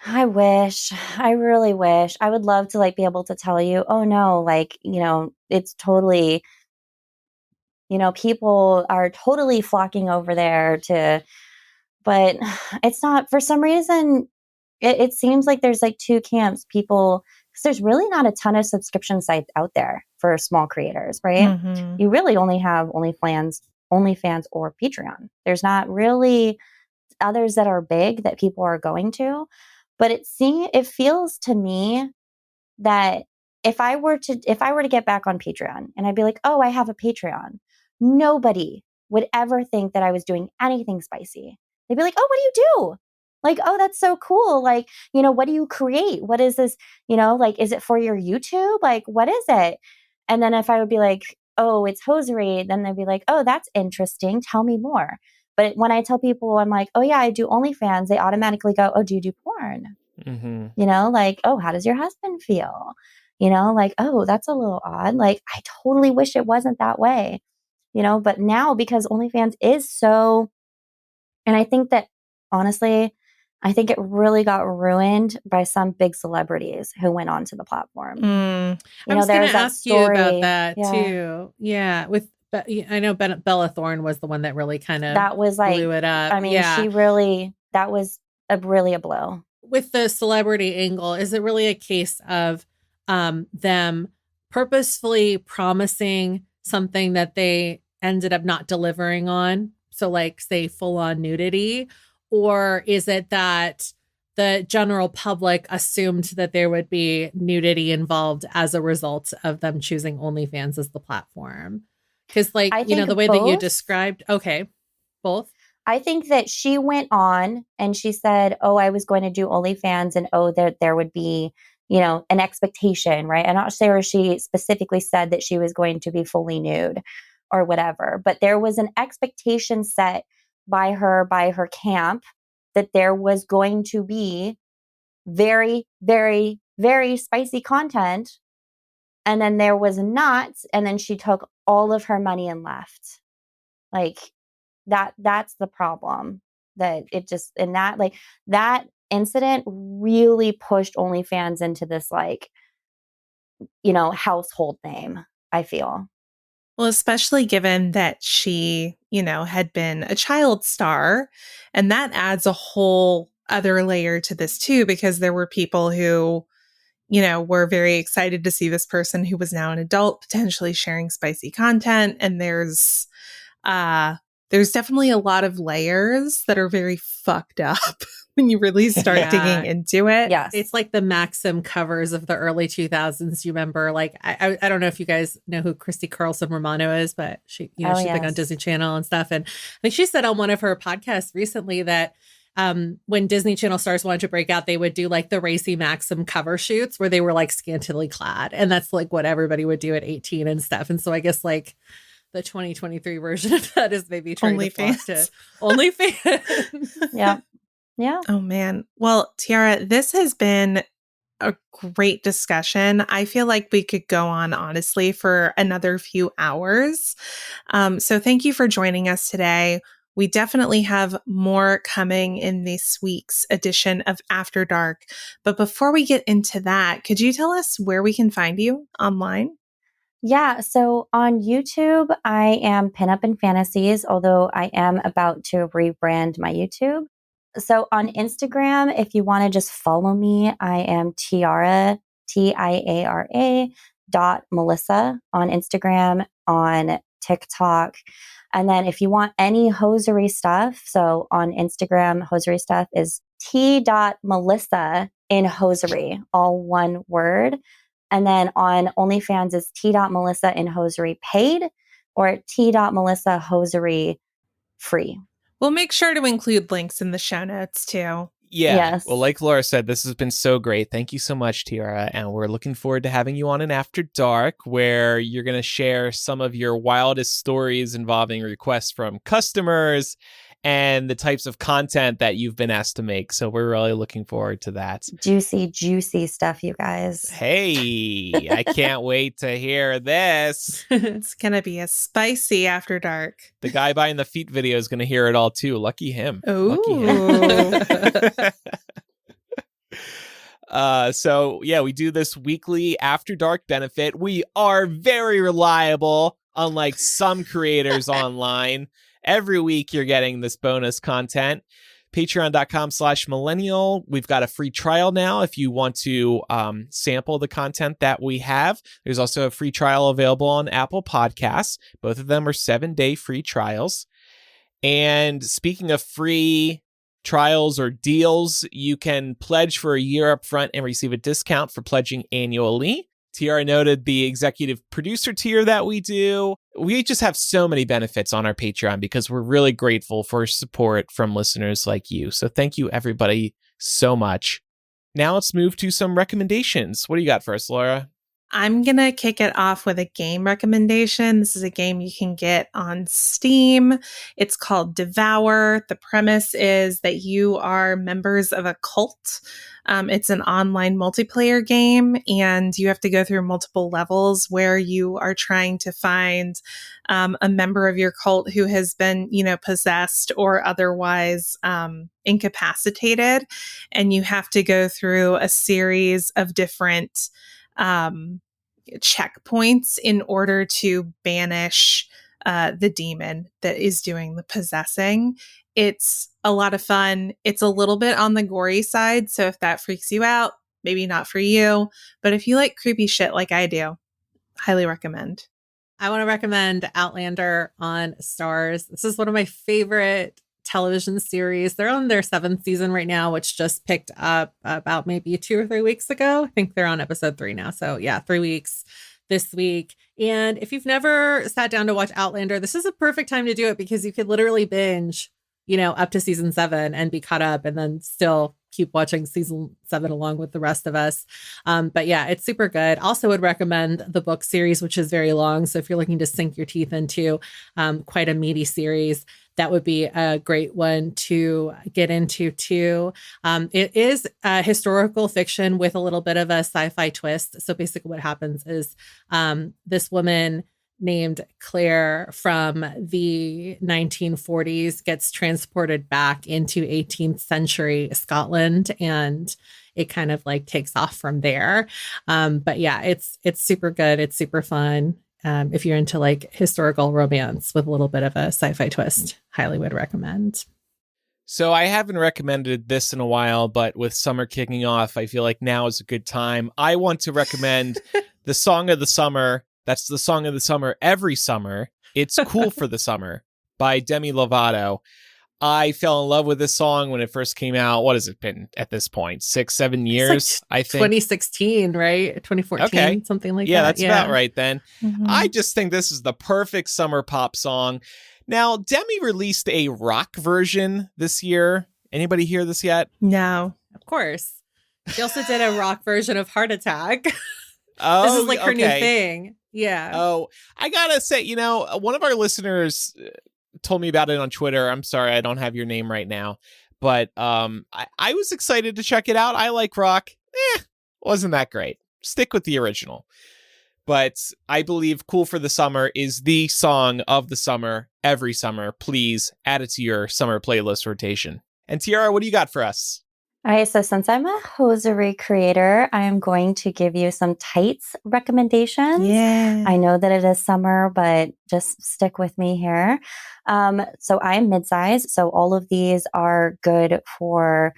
I wish, I really wish. I would love to like be able to tell you, oh no, like, you know, it's totally, you know, people are totally flocking over there but it's not, for some reason, it seems like there's like two camps, people, because there's really not a ton of subscription sites out there for small creators, right? Mm-hmm. You really only have OnlyFans or Patreon. There's not really others that are big that people are going to. But it feels to me that if I were to get back on Patreon and I'd be like, oh, I have a Patreon, nobody would ever think that I was doing anything spicy. They'd be like, oh, what do you do? Like, oh, that's so cool. Like, you know, what do you create? What is this? You know, like, is it for your YouTube? Like, what is it? And then if I would be like, oh, it's hosiery, then they'd be like, oh, that's interesting. Tell me more. But when I tell people, I'm like, oh yeah, I do OnlyFans, they automatically go, oh, do you do porn? Mm-hmm. You know, like, oh, how does your husband feel? You know, like, oh, that's a little odd. Like, I totally wish it wasn't that way, you know, but now because OnlyFans is so, and I think that honestly, I think it really got ruined by some big celebrities who went onto the platform. Mm. I You know, was going to there's that ask you about story. that Yeah. too. Yeah. I know Bella Thorne was the one that really kind of That was like, blew it up. I mean, Yeah. that was really a blow. With the celebrity angle, is it really a case of them purposefully promising something that they ended up not delivering on? So like say full on nudity, or is it that the general public assumed that there would be nudity involved as a result of them choosing OnlyFans as the platform? Because like, I you know, think the way that you both. described, okay, both. I think that she went on and she said, oh, I was going to do OnlyFans, and oh, there would be, you know, an expectation, right? I'm not sure she specifically said that she was going to be fully nude or whatever, but there was an expectation set by her camp that there was going to be very, very, very spicy content. And then there was not. And then she took all of her money and left. Like, that's the problem, that it just, and that, like, that incident really pushed OnlyFans into this like, household name, I feel. Well, especially given that she, had been a child star. And that adds a whole other layer to this too, because there were people who, were very excited to see this person who was now an adult potentially sharing spicy content. And there's definitely a lot of layers that are very fucked up when you really start digging into it. Yes. It's like the Maxim covers of the early 2000s. You remember, like, I don't know if you guys know who Christy Carlson Romano is, but she's big on Disney Channel and stuff. And I think she said on one of her podcasts recently that when Disney Channel stars wanted to break out, they would do like the racy Maxim cover shoots where they were like scantily clad. And that's like what everybody would do at 18 and stuff. And so I guess like the 2023 version of that is maybe trying to flock to OnlyFans. Yeah. Yeah. Oh, man. Well, Tiara, this has been a great discussion. I feel like we could go on, honestly, for another few hours. So thank you for joining us today. We definitely have more coming in this week's edition of After Dark. But before we get into that, could you tell us where we can find you online? Yeah, so on YouTube, I am Pinup and Fantasies, although I am about to rebrand my YouTube. So on Instagram, if you want to just follow me, I am Tiara, Tiara .Melissa on Instagram, on TikTok. And then if you want any hosiery stuff, so on Instagram, hosiery stuff is T.Melissa in hosiery, all one word. And then on OnlyFans is T.Melissa in hosiery paid or T.Melissa hosiery free. We'll make sure to include links in the show notes too. Yeah. Yes. Well, like Laura said, this has been so great. Thank you so much, Tiara. And we're looking forward to having you on an After Dark where you're going to share some of your wildest stories involving requests from customers and the types of content that you've been asked to make. So we're really looking forward to that. Juicy, juicy stuff, you guys. Hey, I can't wait to hear this. It's going to be a spicy After Dark. The guy buying the feet video is going to hear it all too. Lucky him. Ooh. Lucky him. So yeah, we do this weekly After Dark benefit. We are very reliable, unlike some creators online. Every week you're getting this bonus content. Patreon.com/millennial. We've got a free trial now if you want to sample the content that we have. There's also a free trial available on Apple Podcasts. Both of them are 7-day free trials. And speaking of free trials or deals, you can pledge for a year up front and receive a discount for pledging annually. Tiara noted the executive producer tier that we do. We just have so many benefits on our Patreon because we're really grateful for support from listeners like you. So thank you, everybody, so much. Now let's move to some recommendations. What do you got for us, Laura? I'm going to kick it off with a game recommendation. This is a game you can get on Steam. It's called Devour. The premise is that you are members of a cult. It's an online multiplayer game, and you have to go through multiple levels where you are trying to find a member of your cult who has been, possessed or otherwise incapacitated. And you have to go through a series of different checkpoints in order to banish the demon that is doing the possessing. It's a lot of fun. It's a little bit on the gory side, so if that freaks you out, maybe not for you. But if you like creepy shit like I do, highly recommend. I want to recommend Outlander on Stars. This is one of my favorite television series. They're on their 7th season right now, which just picked up about maybe 2 or 3 weeks ago. I think they're on episode 3 now. So yeah, 3 weeks this week. And if you've never sat down to watch Outlander, this is a perfect time to do it because you could literally binge, up to season 7 and be caught up and then still keep watching season 7 along with the rest of us. But yeah, it's super good. Also would recommend the book series, which is very long. So if you're looking to sink your teeth into quite a meaty series, that would be a great one to get into too. It is historical fiction with a little bit of a sci-fi twist. So basically what happens is this woman named Claire from the 1940s gets transported back into 18th century Scotland, and it kind of like takes off from there. But yeah, it's super good. It's super fun. If you're into like historical romance with a little bit of a sci-fi twist, highly would recommend. So I haven't recommended this in a while, but with summer kicking off, I feel like now is a good time. I want to recommend the song of the summer. That's the song of the summer every summer. It's Cool for the Summer by Demi Lovato. I fell in love with this song when it first came out. What has it been at this point? 6-7 years, like I think. 2016, right? 2014, okay. Something like yeah, that. That's about right then. Mhm. I just think this is the perfect summer pop song. Now, Demi released a rock version this year. Anybody hear this yet? No. Of course. She also did a rock version of Heart Attack. Oh, This is like her new okay. thing. Yeah. Oh, I gotta say, one of our listeners told me about it on Twitter. I'm sorry, I don't have your name right now, but I was excited to check it out. I like rock. Wasn't that great. Stick with the original. But I believe Cool for the Summer is the song of the summer every summer. Please add it to your summer playlist rotation. And Tiara, what do you got for us? All right, so since I'm a hosiery creator, I am going to give you some tights recommendations. Yeah. I know that it is summer, but just stick with me here. So I am mid-size, so all of these are good for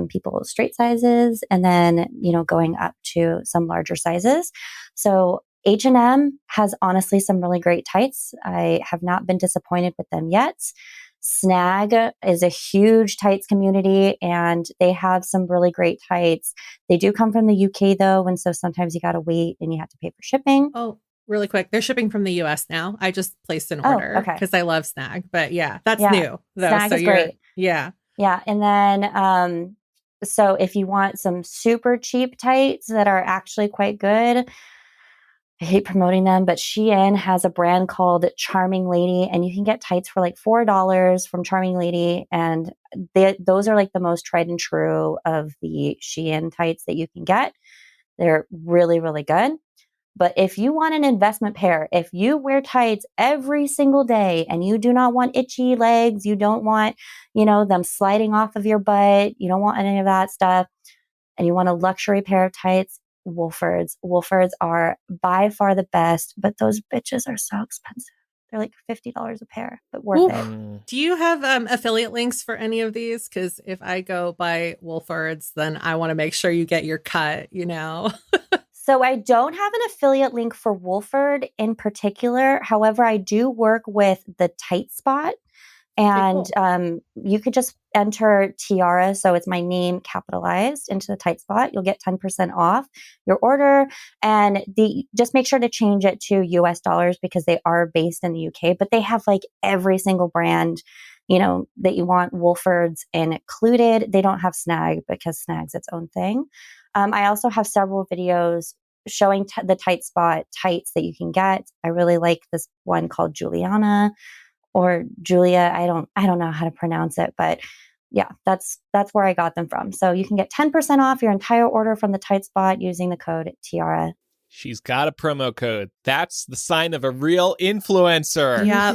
people straight sizes, and then going up to some larger sizes. So H&M has honestly some really great tights. I have not been disappointed with them yet. Snag is a huge tights community, and they have some really great tights. They do come from the UK though, and so sometimes you got to wait and you have to pay for shipping. Oh, really quick. They're shipping from the US now. I just placed an Oh, order okay. because I love Snag. But yeah, that's Yeah, new though. Snag So is you're great. yeah. Yeah, and then so if you want some super cheap tights that are actually quite good, I hate promoting them, but Shein has a brand called Charming Lady, and you can get tights for like $4 from Charming Lady. And those are like the most tried and true of the Shein tights that you can get. They're really, really good. But if you want an investment pair, if you wear tights every single day and you do not want itchy legs, you don't want, them sliding off of your butt, you don't want any of that stuff, and you want a luxury pair of tights, Wolfords. Wolfords are by far the best, but those bitches are so expensive. They're like $50 a pair, but worth it. Do you have affiliate links for any of these? Because if I go buy Wolfords, then I want to make sure you get your cut, So I don't have an affiliate link for Wolford in particular. However, I do work with the Tight Spot. And cool. You could just enter Tiara, so it's my name capitalized, into the tight spot. You'll get 10% off your order, and just make sure to change it to US dollars because they are based in the UK, but they have like every single brand, that you want Wolfords included. They don't have Snag because Snag's its own thing. I also have several videos showing the tight spot tights that you can get. I really like this one called Juliana. Or Julia, I don't know how to pronounce it, but yeah, that's where I got them from. So you can get 10% off your entire order from the Tight Spot using the code Tiara. She's got a promo code. That's the sign of a real influencer. Yeah.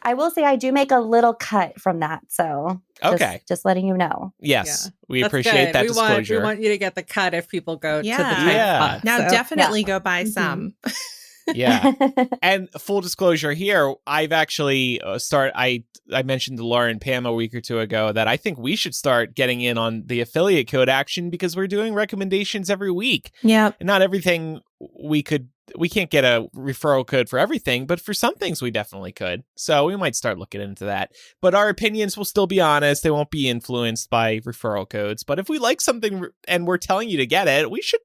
I will say I do make a little cut from that. So okay, just letting you know. Yes, we That's appreciate good. that we disclosure. We want you to get the cut if people go to the Yeah. Tight Yeah. Spot. Now So- definitely go buy some. Yeah. And full disclosure here, I've actually I mentioned to Laura and Pam a week or two ago that I think we should start getting in on the affiliate code action because we're doing recommendations every week. Yeah. And not everything we can't get a referral code for everything, but for some things we definitely could. So we might start looking into that. But our opinions will still be honest. They won't be influenced by referral codes. But if we like something and we're telling you to get it, we should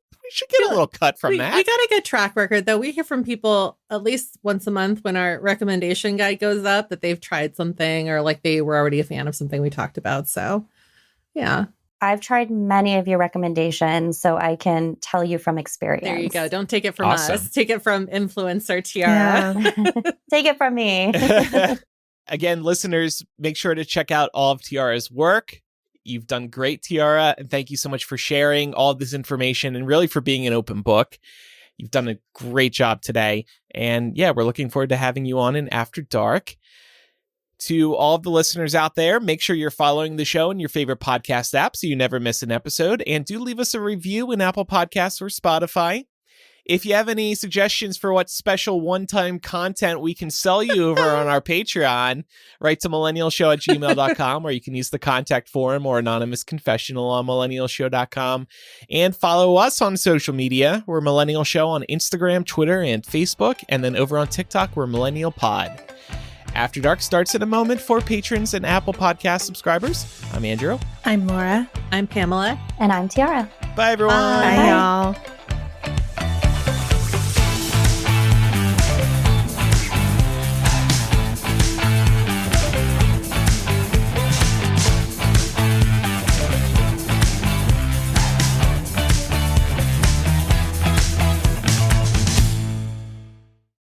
get a little cut from that. We got a good track record, though. We hear from people at least once a month when our recommendation guide goes up that they've tried something or like they were already a fan of something we talked about. So, yeah. I've tried many of your recommendations, so I can tell you from experience. There you go. Don't take it from Awesome. us. Take it from influencer Tiara. Yeah. Take it from me. Again, listeners, make sure to check out all of Tiara's work. You've done great, Tiara, and thank you so much for sharing all of this information and really for being an open book. You've done a great job today. And yeah, we're looking forward to having you on in After Dark. To all of the listeners out there, make sure you're following the show in your favorite podcast app so you never miss an episode. And do leave us a review in Apple Podcasts or Spotify. If you have any suggestions for what special one-time content we can sell you over on our Patreon, write to millennialshow@gmail.com, or you can use the contact form or anonymous confessional on millennialshow.com. And follow us on social media. We're Millennial Show on Instagram, Twitter, and Facebook. And then over on TikTok, we're Millennial Pod. After Dark starts in a moment for patrons and Apple Podcast subscribers. I'm Andrew. I'm Laura. I'm Pamela. And I'm Tiara. Bye, everyone. Bye, y'all.